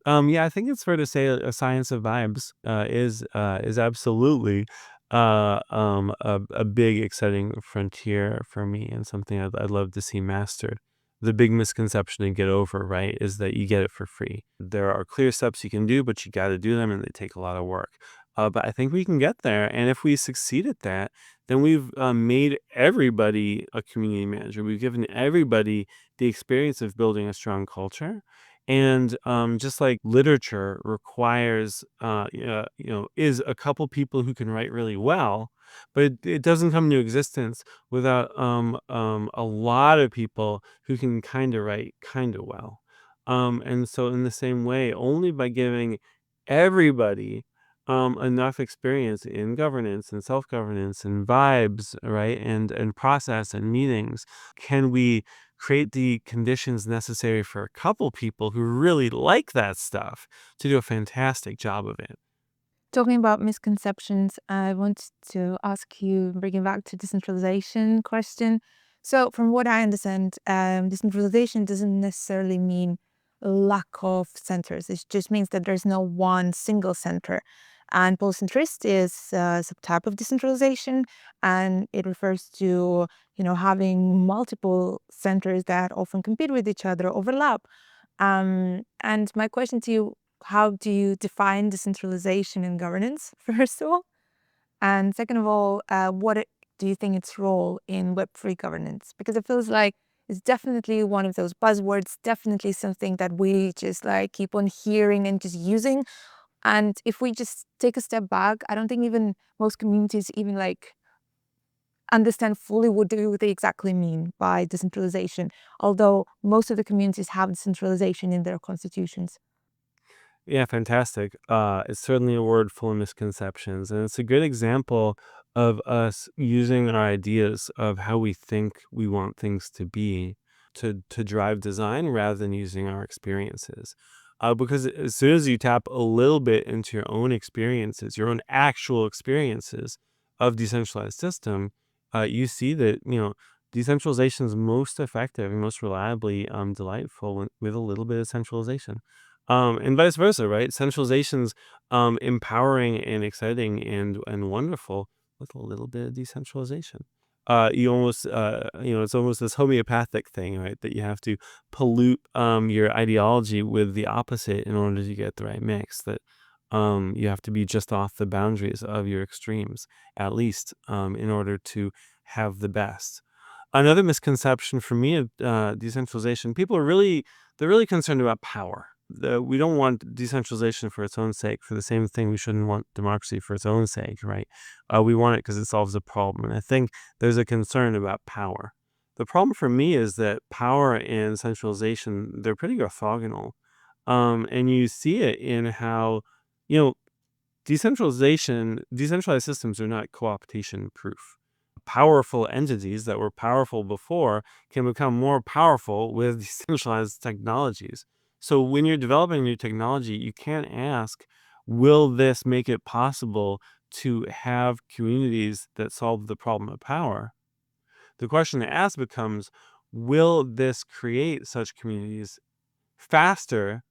Yeah, I think it's fair to say a science of vibes is absolutely a big exciting frontier for me, and something I'd love to see mastered. The big misconception to get over, right, is that you get it for free. There are clear steps you can do, but you got to do them, and they take a lot of work. But I think we can get there, and if we succeed at that, then we've made everybody a community manager. We've given everybody the experience of building a strong culture. And just like literature requires, is a couple people who can write really well, but it doesn't come into existence without a lot of people who can kind of write kind of well. And so, in the same way, only by giving everybody enough experience in governance and self-governance and vibes, right, and process and meetings, can we create the conditions necessary for a couple people who really like that stuff to do a fantastic job of it. Talking about misconceptions, I want to ask you, bringing back to decentralization question. So, from what I understand, decentralization doesn't necessarily mean lack of centers. It just means that there's no one single center. And polycentricity is a subtype of decentralization, and it refers to having multiple centers that often compete with each other, overlap. And my question to you, how do you define decentralization in governance, first of all? And second of all, do you think its role in Web3 governance? Because it feels like it's definitely one of those buzzwords, definitely something that we just like keep on hearing and just using. And if we just take a step back, I don't think even most communities even like understand fully what do they exactly mean by decentralization, although most of the communities have decentralization in their constitutions. Yeah, fantastic. It's certainly a word full of misconceptions, and it's a good example of us using our ideas of how we think we want things to be to drive design rather than using our experiences. Because as soon as you tap a little bit into your own experiences, your own actual experiences of decentralized system, you see that decentralization is most effective and most reliably delightful with a little bit of centralization. And vice versa, right? Centralization's empowering and exciting and wonderful with a little bit of decentralization. It's almost this homeopathic thing, right? That you have to pollute your ideology with the opposite in order to get the right mix. That you have to be just off the boundaries of your extremes, at least, in order to have the best. Another misconception for me of decentralization, they're really concerned about power. We don't want decentralization for its own sake. For the same thing, we shouldn't want democracy for its own sake, right? We want it because it solves a problem. And I think there's a concern about power. The problem for me is that power and centralization, they're pretty orthogonal. And you see it in how, you know, decentralized systems are not co-optation proof. Powerful entities that were powerful before can become more powerful with decentralized technologies. So when you're developing new technology, you can't ask, will this make it possible to have communities that solve the problem of power? The question to ask becomes, will this create such communities faster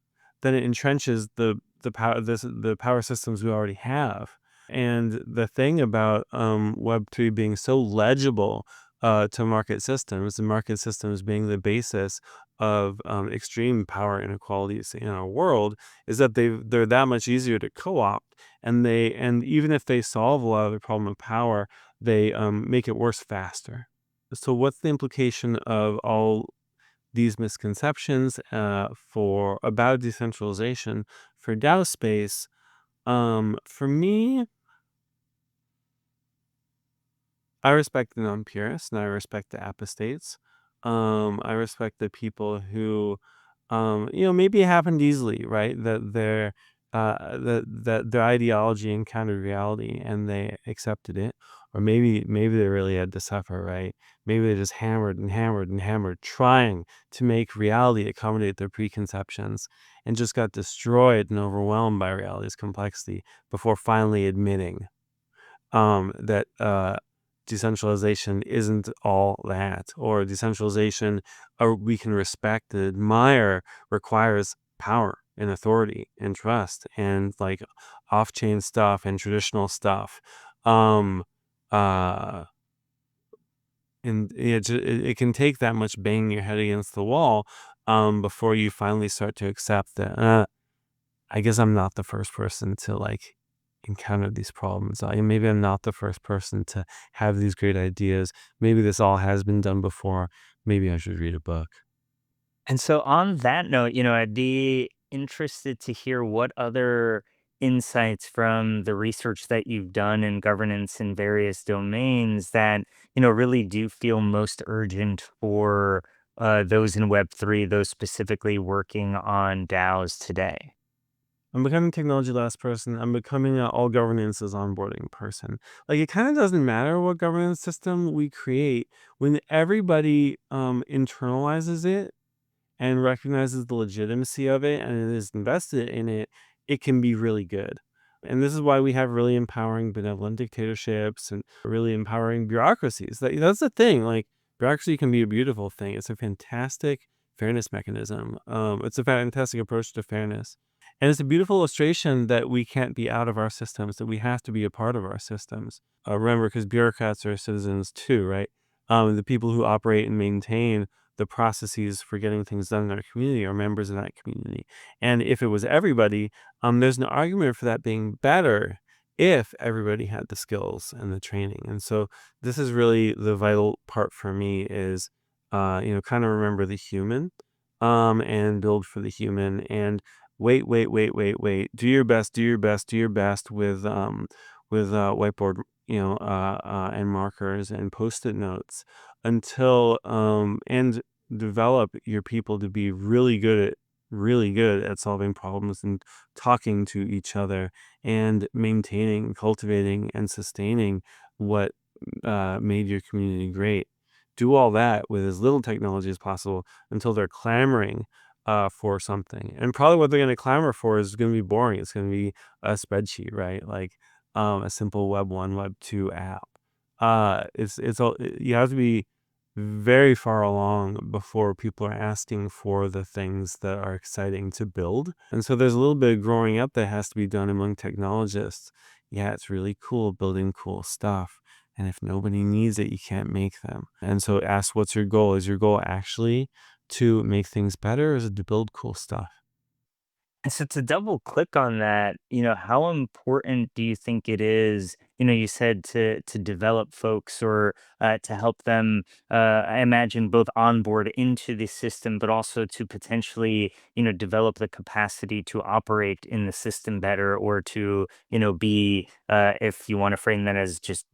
than it entrenches the power systems we already have. And the thing about Web3 being so legible to market systems, and market systems being the basis of extreme power inequalities in our world, is that they're that much easier to co-opt, and even if they solve a lot of the problem of power, they make it worse faster. So what's the implication of all these misconceptions for about decentralization for DAO space? For me, I respect the non-purists and I respect the apostates. I respect the people who, maybe it happened easily, right? That their ideology encountered reality and they accepted it, or maybe they really had to suffer, right? Maybe they just hammered and hammered and hammered, trying to make reality accommodate their preconceptions, and just got destroyed and overwhelmed by reality's complexity before finally admitting that decentralization isn't all that, or decentralization, or we can respect and admire, requires power and authority and trust and like off-chain stuff and traditional stuff. Um, uh, and it can take that much banging your head against the wall before you finally start to accept that. I guess I'm not the first person to like encounter these problems. Maybe I'm not the first person to have these great ideas. Maybe this all has been done before. Maybe I should read a book. And so on that note, I'd be interested to hear what other insights from the research that you've done in governance in various domains that, really do feel most urgent for those in Web3, those specifically working on DAOs today. I'm becoming technology last person. I'm becoming an all governance is onboarding person. Like it kind of doesn't matter what governance system we create when everybody internalizes it and recognizes the legitimacy of it and it is invested in it, it can be really good. And this is why we have really empowering benevolent dictatorships and really empowering bureaucracies. That's the thing. Like bureaucracy can be a beautiful thing. It's a fantastic fairness mechanism. It's a fantastic approach to fairness. And it's a beautiful illustration that we can't be out of our systems, that we have to be a part of our systems. Remember, because bureaucrats are citizens too, right? The people who operate and maintain the processes for getting things done in our community are members of that community. And if it was everybody, there's no argument for that being better if everybody had the skills and the training. And so this is really the vital part for me is, kind of remember the human, and build for the human and wait. Do your best, do your best, do your best with whiteboard, and markers and post-it notes until and develop your people to be really good at solving problems and talking to each other and maintaining, cultivating, and sustaining what made your community great. Do all that with as little technology as possible until they're clamoring for something. And probably what they're going to clamor for is going to be boring. It's going to be a spreadsheet, right? Like a simple Web 1, Web 2 app. It's all you have to be very far along before people are asking for the things that are exciting to build. And so there's a little bit of growing up that has to be done among technologists. Yeah, it's really cool building cool stuff. And if nobody needs it, you can't make them. And so ask, what's your goal? Is your goal actually to make things better, or is it to build cool stuff? And so to double click on that, how important do you think it is? You said to develop folks or to help them, I imagine both onboard into the system, but also to potentially, develop the capacity to operate in the system better or to, be, if you want to frame that as just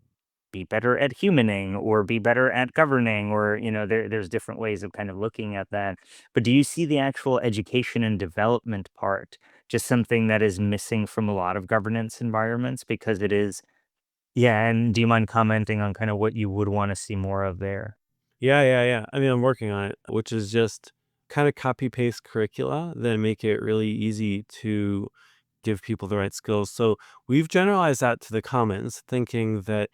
be better at humaning or be better at governing or there's different ways of kind of looking at that, but do you see the actual education and development part just something that is missing from a lot of governance environments because it is? Yeah, and do you mind commenting on kind of what you would want to see more of there? Yeah. I mean, I'm working on it, which is just kind of copy paste curricula that make it really easy to give people the right skills. So we've generalized that to the commons, thinking that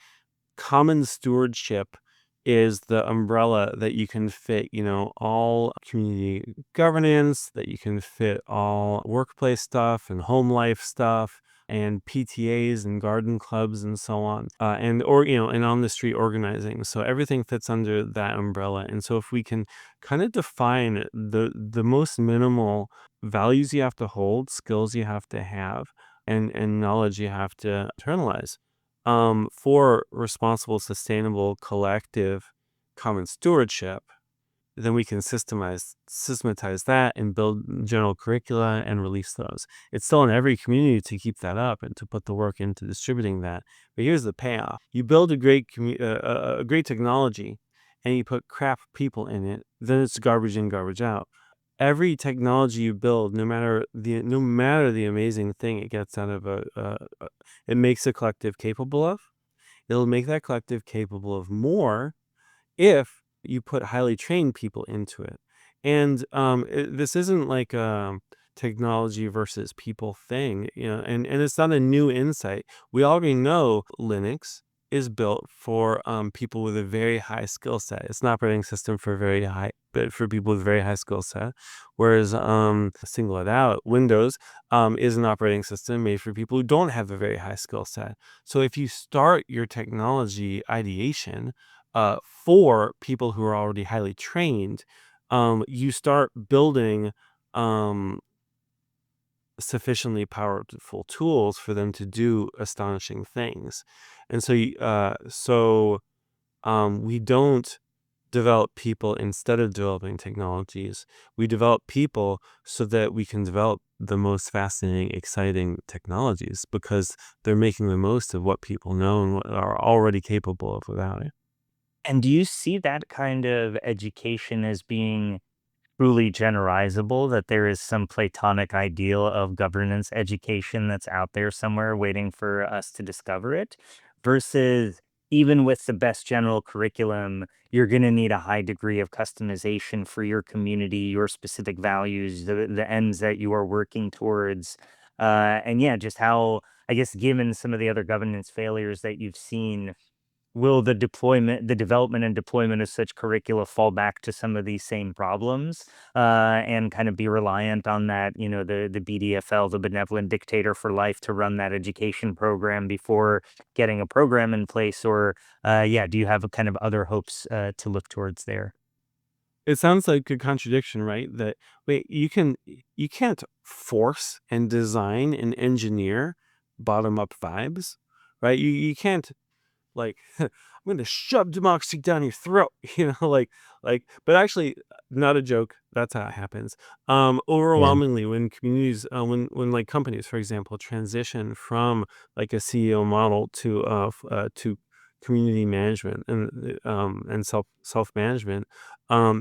common stewardship is the umbrella that you can fit, all community governance, that you can fit all workplace stuff and home life stuff and PTAs and garden clubs and so on. And on the street organizing. So everything fits under that umbrella. And so if we can kind of define the most minimal values you have to hold, skills you have to have, and knowledge you have to internalize, for responsible, sustainable, collective, common stewardship, then we can systematize that and build general curricula and release those. It's still in every community to keep that up and to put the work into distributing that. But here's the payoff: you build a great a great technology, and you put crap people in it, then it's garbage in, garbage out. Every technology you build, no matter the amazing thing it gets out of it makes a collective capable of. It'll make that collective capable of more if you put highly trained people into it. And this isn't like a technology versus people thing, and it's not a new insight. We already know Linux is built for people with a very high skill set. It's an operating system but for people with very high skill set. Whereas single it out, Windows is an operating system made for people who don't have a very high skill set. So if you start your technology ideation for people who are already highly trained, you start building sufficiently powerful tools for them to do astonishing things. And we don't develop people instead of developing technologies. We develop people so that we can develop the most fascinating, exciting technologies because they're making the most of what people know and what are already capable of without it. And do you see that kind of education as being truly generalizable, that there is some Platonic ideal of governance education that's out there somewhere waiting for us to discover it, versus even with the best general curriculum, you're going to need a high degree of customization for your community, your specific values, the ends that you are working towards. And yeah, just how, I guess, given some of the other governance failures that you've seen, will the development and deployment of such curricula fall back to some of these same problems, and kind of be reliant on that, the BDFL, the benevolent dictator for life, to run that education program before getting a program in place? Or, yeah, do you have a kind of other hopes to look towards there? It sounds like a contradiction, right? That wait, you can't force and design and engineer bottom up vibes, right? You can't like I'm going to shove democracy down your throat, but actually, not a joke. That's how it happens. Yeah. Overwhelmingly, when communities, when like companies, for example, transition from like a CEO model to community management and self management,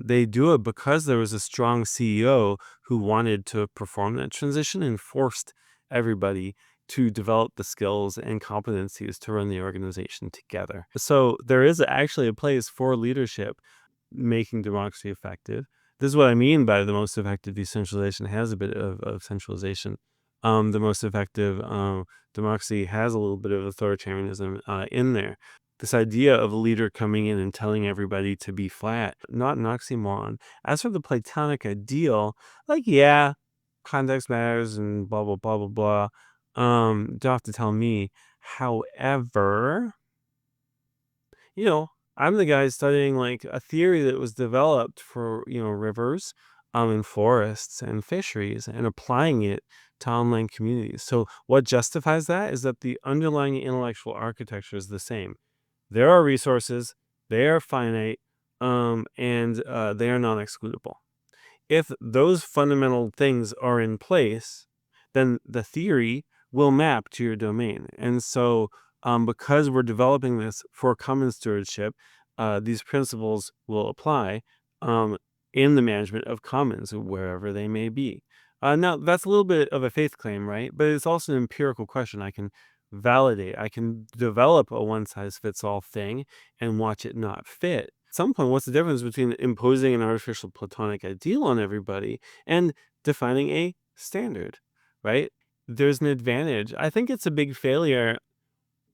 they do it because there was a strong CEO who wanted to perform that transition and forced everybody to develop the skills and competencies to run the organization together. So there is actually a place for leadership making democracy effective. This is what I mean by the most effective decentralization has a bit of centralization. The most effective democracy has a little bit of authoritarianism in there. This idea of a leader coming in and telling everybody to be flat, not an oxymoron. As for the Platonic ideal, yeah, context matters and blah, blah, blah, blah, blah. Don't have to tell me. However, you know, I'm the guy studying like a theory that was developed for, rivers, and forests and fisheries and applying it to online communities. So what justifies that is that the underlying intellectual architecture is the same. There are resources, they are finite, and they are non-excludable. If those fundamental things are in place, then the theory will map to your domain. And so, because we're developing this for common stewardship, these principles will apply um, in the management of commons, wherever they may be. Now, that's a little bit of a faith claim, right? But it's also an empirical question. I can validate, I can develop a one size fits all thing and watch it not fit. At some point, what's the difference between imposing an artificial platonic ideal on everybody and defining a standard, right? There's an advantage. I think it's a big failure.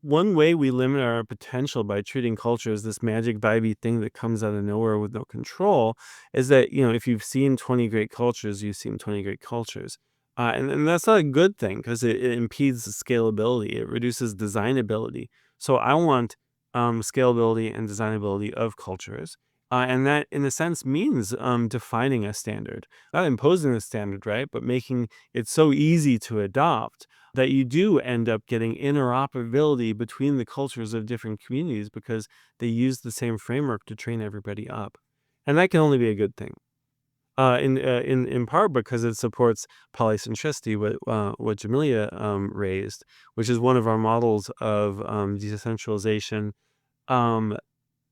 One way we limit our potential by treating culture as this magic vibey thing that comes out of nowhere with no control is that, if you've seen 20 great cultures, you've seen 20 great cultures. And that's not a good thing because it impedes the scalability. It reduces designability. So I want scalability and designability of cultures. And that, in a sense, means defining a standard, not imposing a standard, right? But making it so easy to adopt that you do end up getting interoperability between the cultures of different communities because they use the same framework to train everybody up. And that can only be a good thing. In part because it supports polycentricity, what Jamilya raised, which is one of our models of decentralization. Um,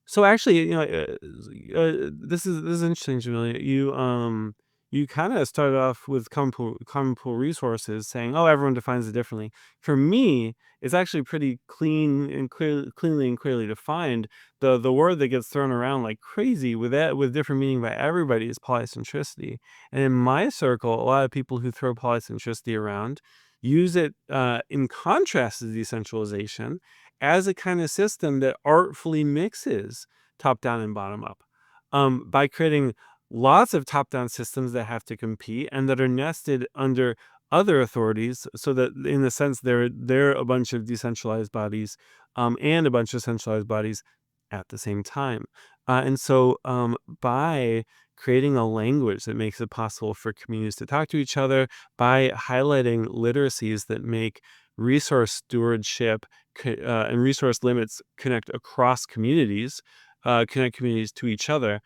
so actually, this is interesting, Jamila. You kind of started off with common pool resources, saying, "Oh, everyone defines it differently." For me, it's actually pretty cleanly and clearly defined. The word that gets thrown around like crazy with different meaning by everybody is polycentricity. And in my circle, a lot of people who throw polycentricity around use it in contrast to decentralization as a kind of system that artfully mixes top down and bottom up, by creating lots of top down systems that have to compete and that are nested under other authorities, so that in a sense they're a bunch of decentralized bodies, and a bunch of centralized bodies at the same time. And so by creating a language that makes it possible for communities to talk to each other, by highlighting literacies that make resource stewardship and resource limits connect across communities, connect communities to each other,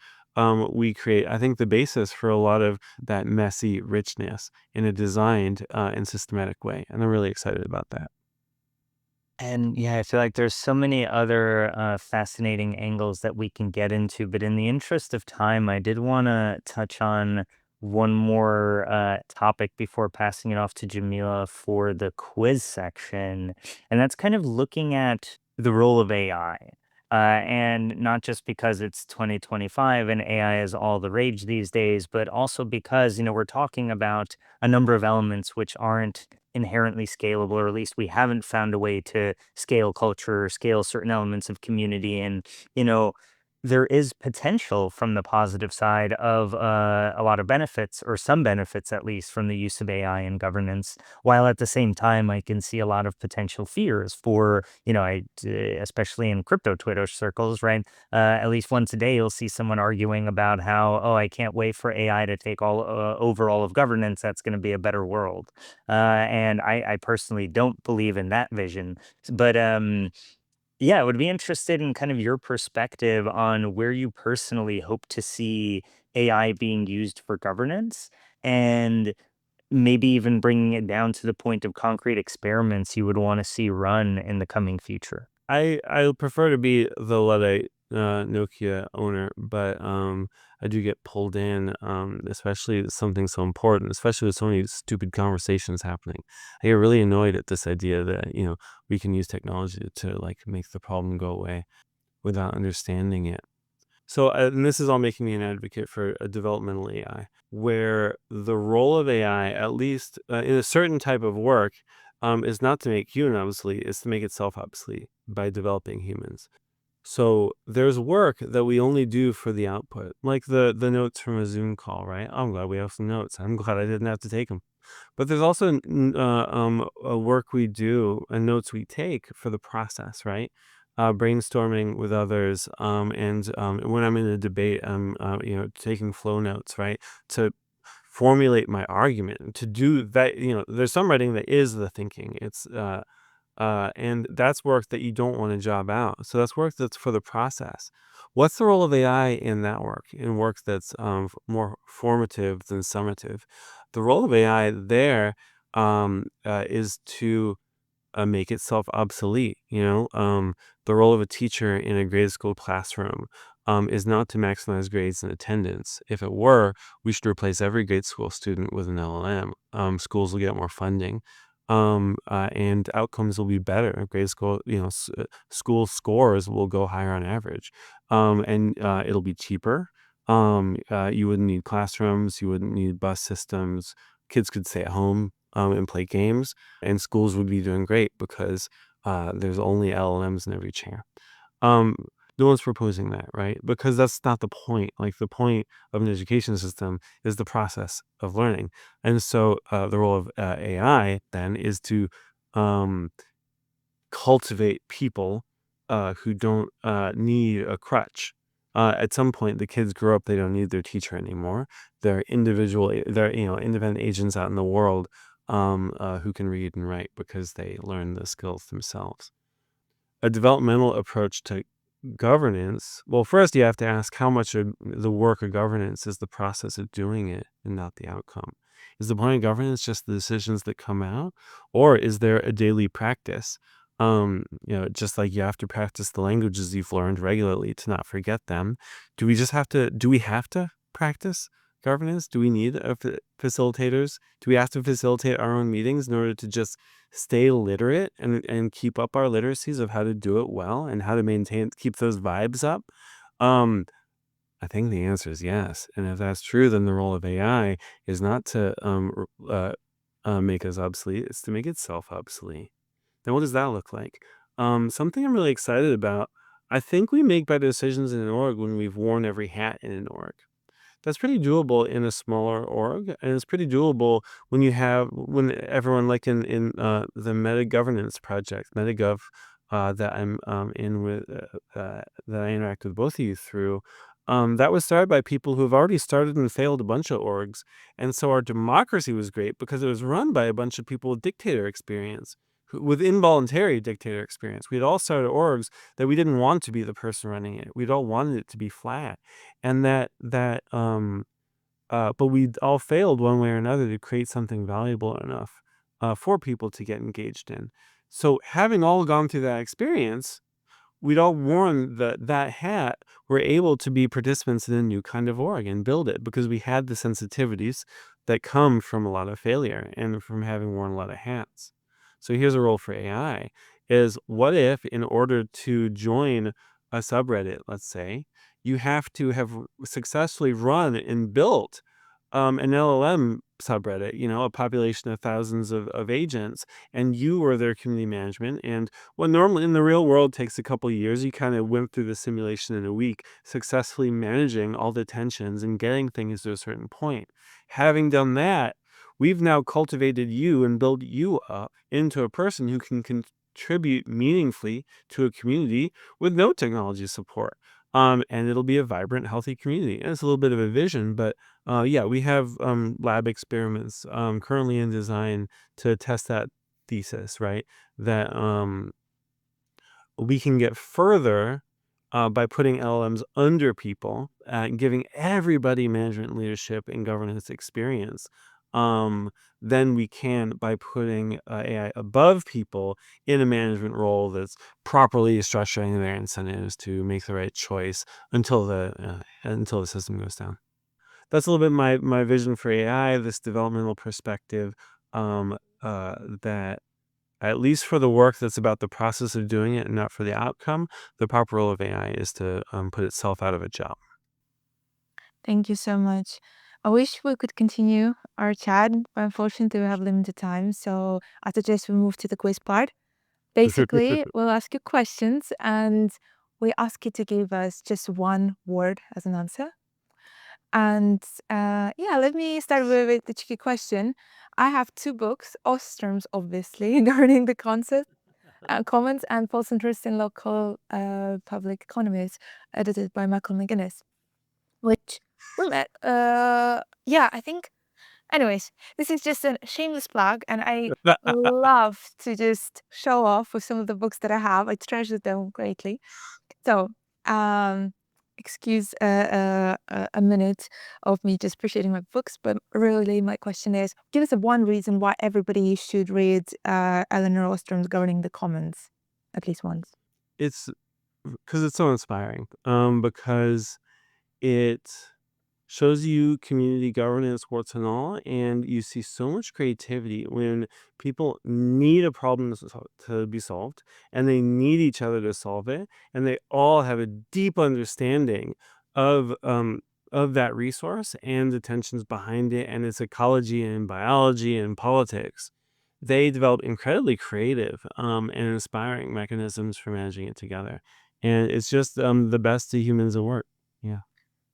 we create, I think, the basis for a lot of that messy richness in a designed and systematic way. And I'm really excited about that. And yeah, I feel like there's so many other fascinating angles that we can get into, but in the interest of time, I did want to touch on one more topic before passing it off to Jamila for the quiz section, and that's kind of looking at the role of AI. And not just because it's 2025 and AI is all the rage these days, but also because, we're talking about a number of elements which aren't inherently scalable, or at least we haven't found a way to scale culture or scale certain elements of community. And, you know, there is potential from the positive side of a lot of benefits, or some benefits at least, from the use of AI in governance. While at the same time, I can see a lot of potential fears for, especially in crypto Twitter circles, right? At least once a day, you'll see someone arguing about how, oh, I can't wait for AI to take all over all of governance. That's going to be a better world. And I personally don't believe in that vision. But yeah, I would be interested in kind of your perspective on where you personally hope to see AI being used for governance, and maybe even bringing it down to the point of concrete experiments you would want to see run in the coming future. I prefer to be the Luddite Nokia owner, but I do get pulled in, especially something so important, especially with so many stupid conversations happening. I get really annoyed at this idea that we can use technology to like make the problem go away without understanding it. So, and this is all making me an advocate for a developmental AI, where the role of AI, at least in a certain type of work, is not to make human obsolete, it's to make itself obsolete by developing humans. So there's work that we only do for the output, like the notes from a Zoom call, right? I'm glad we have some notes. I'm glad I didn't have to take them. But there's also a work we do and notes we take for the process, right? Brainstorming with others, and when I'm in a debate, I'm taking flow notes, right, to formulate my argument. To do that, there's some writing that is the thinking. And that's work that you don't want to job out. So that's work that's for the process. What's the role of AI in that work? In work that's more formative than summative? The role of AI there is to make itself obsolete. The role of a teacher in a grade school classroom is not to maximize grades and attendance. If it were, we should replace every grade school student with an LLM. Schools will get more funding, and outcomes will be better. Grade school, school scores will go higher on average, and it'll be cheaper. You wouldn't need classrooms. You wouldn't need bus systems. Kids could stay at home and play games, and schools would be doing great because there's only LLMs in every chair. Um, no one's proposing that, right? Because that's not the point. Like the point of an education system is the process of learning, and so the role of AI then is to um, cultivate people who don't need a crutch. At some point, the kids grow up; they don't need their teacher anymore. They're independent agents out in the world, who can read and write because they learn the skills themselves. A developmental approach to governance, well, first you have to ask how much of the work of governance is the process of doing it and not the outcome. Is the point of governance just the decisions that come out, or is there a daily practice? Just like you have to practice the languages you've learned regularly to not forget them. Do we have to practice governance? Do we need facilitators? Do we have to facilitate our own meetings in order to just stay literate and keep up our literacies of how to do it well and how to keep those vibes up? Um, I think the answer is yes. And if that's true, then the role of AI is not to make us obsolete; it's to make itself obsolete. Then what does that look like? Something I'm really excited about. I think we make better decisions in an org when we've worn every hat in an org. That's pretty doable in a smaller org, and it's pretty doable when everyone, like the meta governance project, MetaGov, that I'm in with that I interact with both of you through. That was started by people who have already started and failed a bunch of orgs, and so our democracy was great because it was run by a bunch of people with dictator experience, with involuntary dictator experience. We'd all started orgs that we didn't want to be the person running it. We'd all wanted it to be flat, and but we all failed one way or another to create something valuable enough for people to get engaged in. So having all gone through that experience, we'd all worn that hat. We're able to be participants in a new kind of org and build it because we had the sensitivities that come from a lot of failure and from having worn a lot of hats. So here's a role for AI: is what if, in order to join a subreddit, let's say, you have to have successfully run and built an LLM subreddit, a population of thousands of agents, and you were their community management. And what normally in the real world takes a couple years, you kind of went through the simulation in a week, successfully managing all the tensions and getting things to a certain point. Having done that, we've now cultivated you and built you up into a person who can contribute meaningfully to a community with no technology support. And it'll be a vibrant, healthy community. And it's a little bit of a vision, but yeah, we have lab experiments currently in design to test that thesis, right? That we can get further by putting LLMs under people and giving everybody management, leadership, and governance experience. Than we can by putting AI above people in a management role that's properly structuring their incentives to make the right choice until the system goes down. That's a little bit my vision for AI, this developmental perspective, that at least for the work that's about the process of doing it and not for the outcome, the proper role of AI is to put itself out of a job. Thank you so much. I wish we could continue our chat, but unfortunately, we have limited time. So I suggest we move to the quiz part. Basically, we'll ask you questions and we ask you to give us just one word as an answer. And yeah, let me start with the tricky question. I have two books, Ostroms, obviously, governing the concept, comments, and Polycentric in local public economies, edited by Michael McGuinness, which we met. Yeah, I think. Anyways, this is just a shameless plug, and I love to just show off with some of the books that I have. I treasure them greatly. So, um, excuse a minute of me just appreciating my books, but really my question is, give us one reason why everybody should read Eleanor Ostrom's Governing the Commons at least once. It's because it's so inspiring. Because it shows you community governance, warts and all, and you see so much creativity when people need a problem to be solved, and they need each other to solve it, and they all have a deep understanding of that resource and the tensions behind it, and its ecology and biology and politics. They develop incredibly creative and inspiring mechanisms for managing it together, and it's just the best of humans at work. Yeah.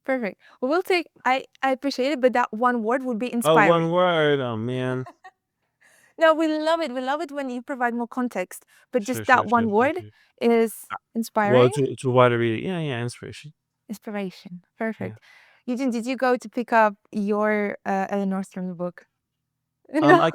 Perfect. Well, we'll take, I appreciate it, but that one word would be Oh, inspiring. one word. Oh, man. No, we love it. We love it when you provide more context, but Sure, just sure, that sure. one word is Well, inspiring. it's a wider reading. Yeah, yeah, inspiration. Inspiration. Yeah. Perfect. Eugene, did you go to pick up your Eleanor Ostrom book? No. I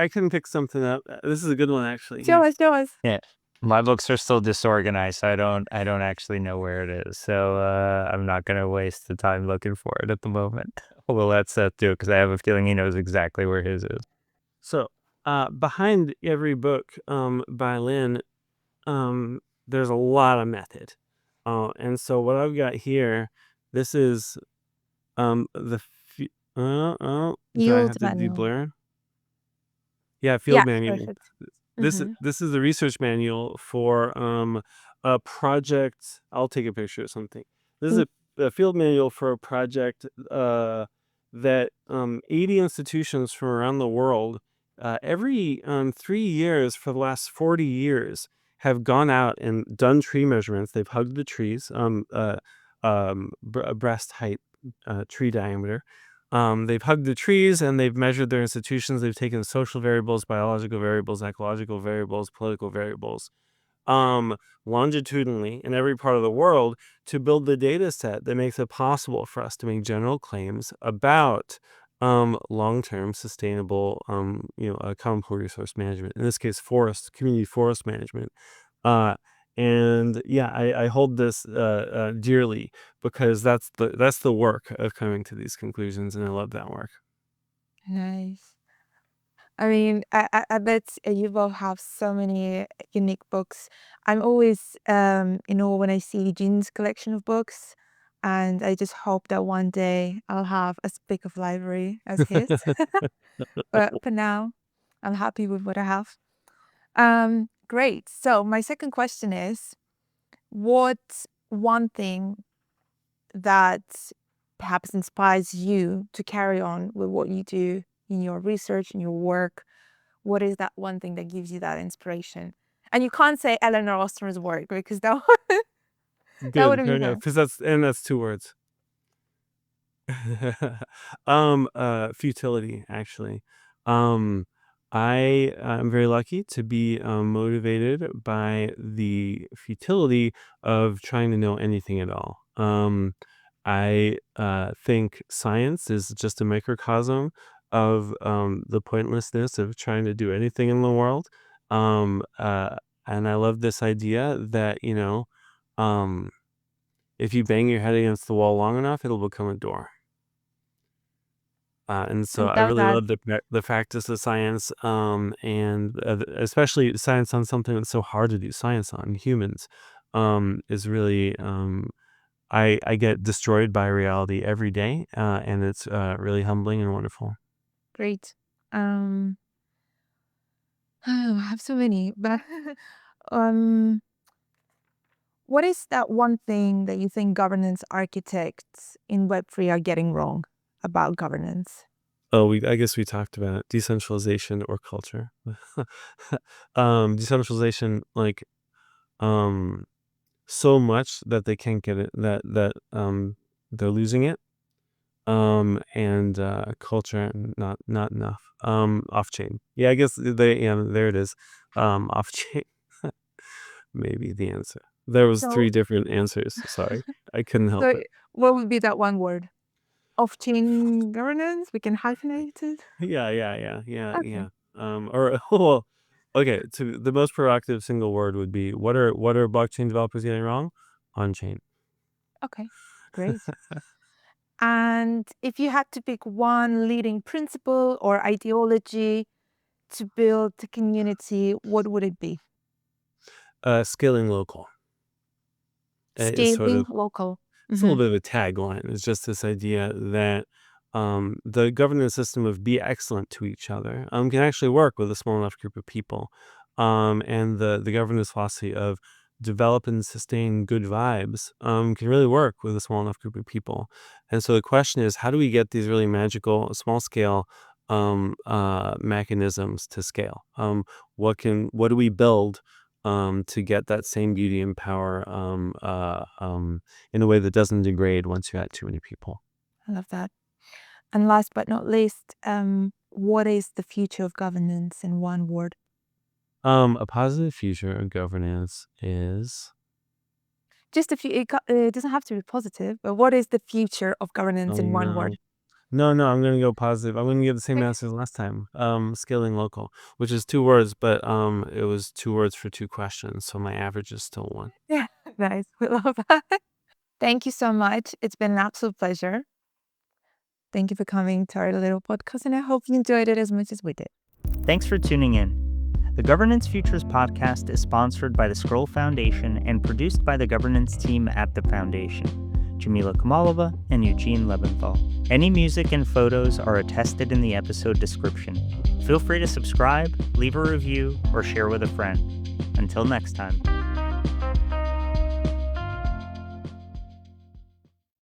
can pick something up. This is a good one actually. Show Here. us, show us. Yeah. My books are still disorganized, so I don't actually know where it is. So I'm not gonna waste the time looking for it at the moment. We'll let Seth do it because I have a feeling he knows exactly where his is. So, behind every book by Lynn, there's a lot of method. And so what I've got here, this is the do I have Yield to manual. de-blur? Yeah, Yeah, field manual. perfect. This Mm-hmm. this is the research manual for a project. I'll take a picture of something. This is a field manual for a project that 80 institutions from around the world every 3 years for the last 40 years have gone out and done tree measurements. They've hugged the trees, breast height, tree diameter. They've hugged the trees and they've measured their institutions. They've taken social variables, biological variables, ecological variables, political variables, longitudinally in every part of the world to build the data set that makes it possible for us to make general claims about long-term sustainable, common pool resource management. In this case, community forest management. Uh, and yeah, I hold this dearly because that's the work of coming to these conclusions, and I love that work. Nice. I mean, I bet you both have so many unique books. I'm always in awe when I see Eugene's collection of books, and I just hope that one day I'll have as big of library as his. But for now, I'm happy with what I have. Great. So my second question is, what one thing that perhaps inspires you to carry on with what you do in your research, in your work? What is that one thing that gives you that inspiration? And you can't say Eleanor Ostrom's work because that Good, wouldn't fair be enough. fair. Because that's 2 words. Futility, actually. Um, I am very lucky to be motivated by the futility of trying to know anything at all. I think science is just a microcosm of the pointlessness of trying to do anything in the world. Um, uh, and I love this idea that, if you bang your head against the wall long enough, it'll become a door. And so I I love really that. love the practice of science, and especially science on something that's so hard to do science on humans, is really I get destroyed by reality every day, and it's really humbling and wonderful. Great. Um, I have so many, but um, what is that one thing that you think governance architects in Web3 are getting wrong about governance? Oh, I guess we talked about decentralization or culture. Decentralization, like um, so much that they can't get it, that they're losing it. And culture, not enough. Off chain. Yeah, I guess there it is. Off chain. Maybe the answer. There was So, 3 different answers. Sorry, I couldn't help so it. what would be that one word? Off-chain governance? We can hyphenate it. Yeah. Okay. Or well, okay. To the most proactive single word would be what are blockchain developers getting wrong? On chain. Okay. Great. And if you had to pick one leading principle or ideology to build the community, what would it be? Scaling local. Is sort Scaling of local. It's a little Hmm. bit of a tagline. It's just this idea that the governance system of be excellent to each other can actually work with a small enough group of people. And the governance philosophy of develop and sustain good vibes can really work with a small enough group of people. And so the question is, how do we get these really magical small scale mechanisms to scale? What do we build to get that same beauty and power in a way that doesn't degrade once you add too many people? I love that. And last but not least, what is the future of governance in one word? A positive future of governance is Just a few. It doesn't have to be positive, but what is the future of governance Oh in one no. word? No, I'm gonna go positive. I'm gonna give the same answer as last time. Scaling local, which is 2 words, but it was 2 words for 2 questions, so my average is still 1. Yeah, nice. We love that. Thank you so much. It's been an absolute pleasure. Thank you for coming to our little podcast, and I hope you enjoyed it as much as we did. Thanks for tuning in. The Governance Futures podcast is sponsored by the Scroll Foundation and produced by the governance team at the Foundation, Jamilya Kamalova and Eugene Lebenthal. Any music and photos are attested in the episode description. Feel free to subscribe, leave a review, or share with a friend. Until next time.